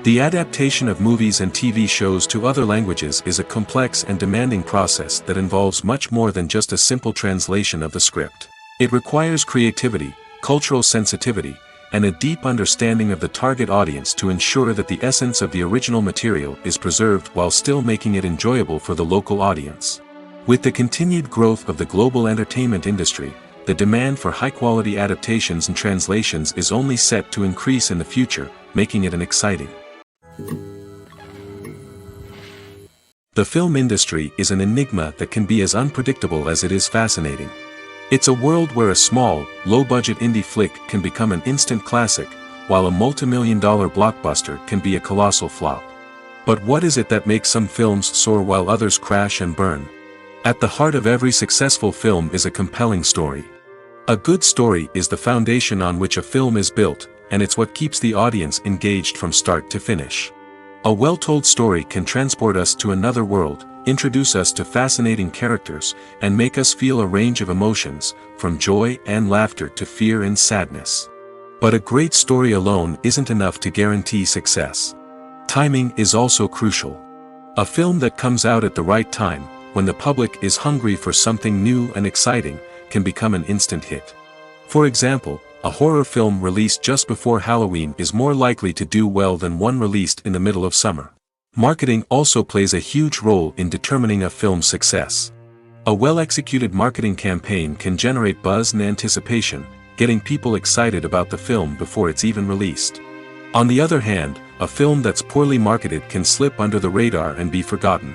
The adaptation of movies and TV shows to other languages is a complex and demanding process that involves much more than just a simple translation of the script. It requires creativity, cultural sensitivity, and a deep understanding of the target audience to ensure that the essence of the original material is preserved while still making it enjoyable for the local audience. With the continued growth of the global entertainment industry, the demand for high-quality adaptations and translations is only set to increase in the future, making it an exciting. The film industry is an enigma that can be as unpredictable as it is fascinating. It's a world where a small, low-budget indie flick can become an instant classic, while a multi-million-dollar blockbuster can be a colossal flop. But what is it that makes some films soar while others crash and burn? At the heart of every successful film is a compelling story. A good story is the foundation on which a film is built, and it's what keeps the audience engaged from start to finish. A well-told story can transport us to another world, introduce us to fascinating characters, and make us feel a range of emotions, from joy and laughter to fear and sadness. But a great story alone isn't enough to guarantee success. Timing is also crucial. A film that comes out at the right time, when the public is hungry for something new and exciting, can become an instant hit. For example, a horror film released just before Halloween is more likely to do well than one released in the middle of summer. Marketing also plays a huge role in determining a film's success. A well-executed marketing campaign can generate buzz and anticipation, getting people excited about the film before it's even released. On the other hand, a film that's poorly marketed can slip under the radar and be forgotten.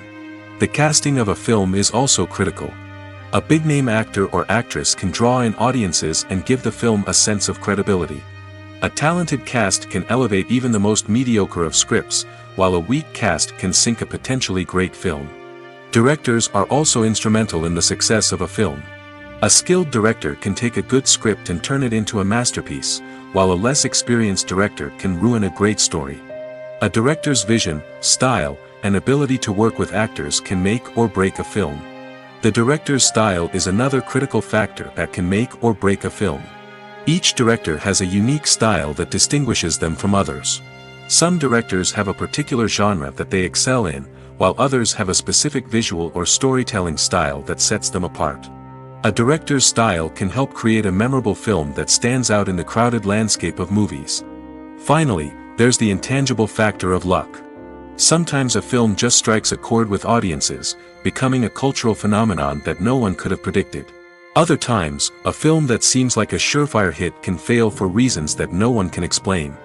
The casting of a film is also critical. A big-name actor or actress can draw in audiences and give the film a sense of credibility. A talented cast can elevate even the most mediocre of scripts, while a weak cast can sink a potentially great film. Directors are also instrumental in the success of a film. A skilled director can take a good script and turn it into a masterpiece, while a less experienced director can ruin a great story. A director's vision, style, and ability to work with actors can make or break a film. The director's style is another critical factor that can make or break a film. Each director has a unique style that distinguishes them from others. Some directors have a particular genre that they excel in, while others have a specific visual or storytelling style that sets them apart. A director's style can help create a memorable film that stands out in the crowded landscape of movies. Finally, there's the intangible factor of luck. Sometimes a film just strikes a chord with audiences, becoming a cultural phenomenon that no one could have predicted. Other times, a film that seems like a surefire hit can fail for reasons that no one can explain.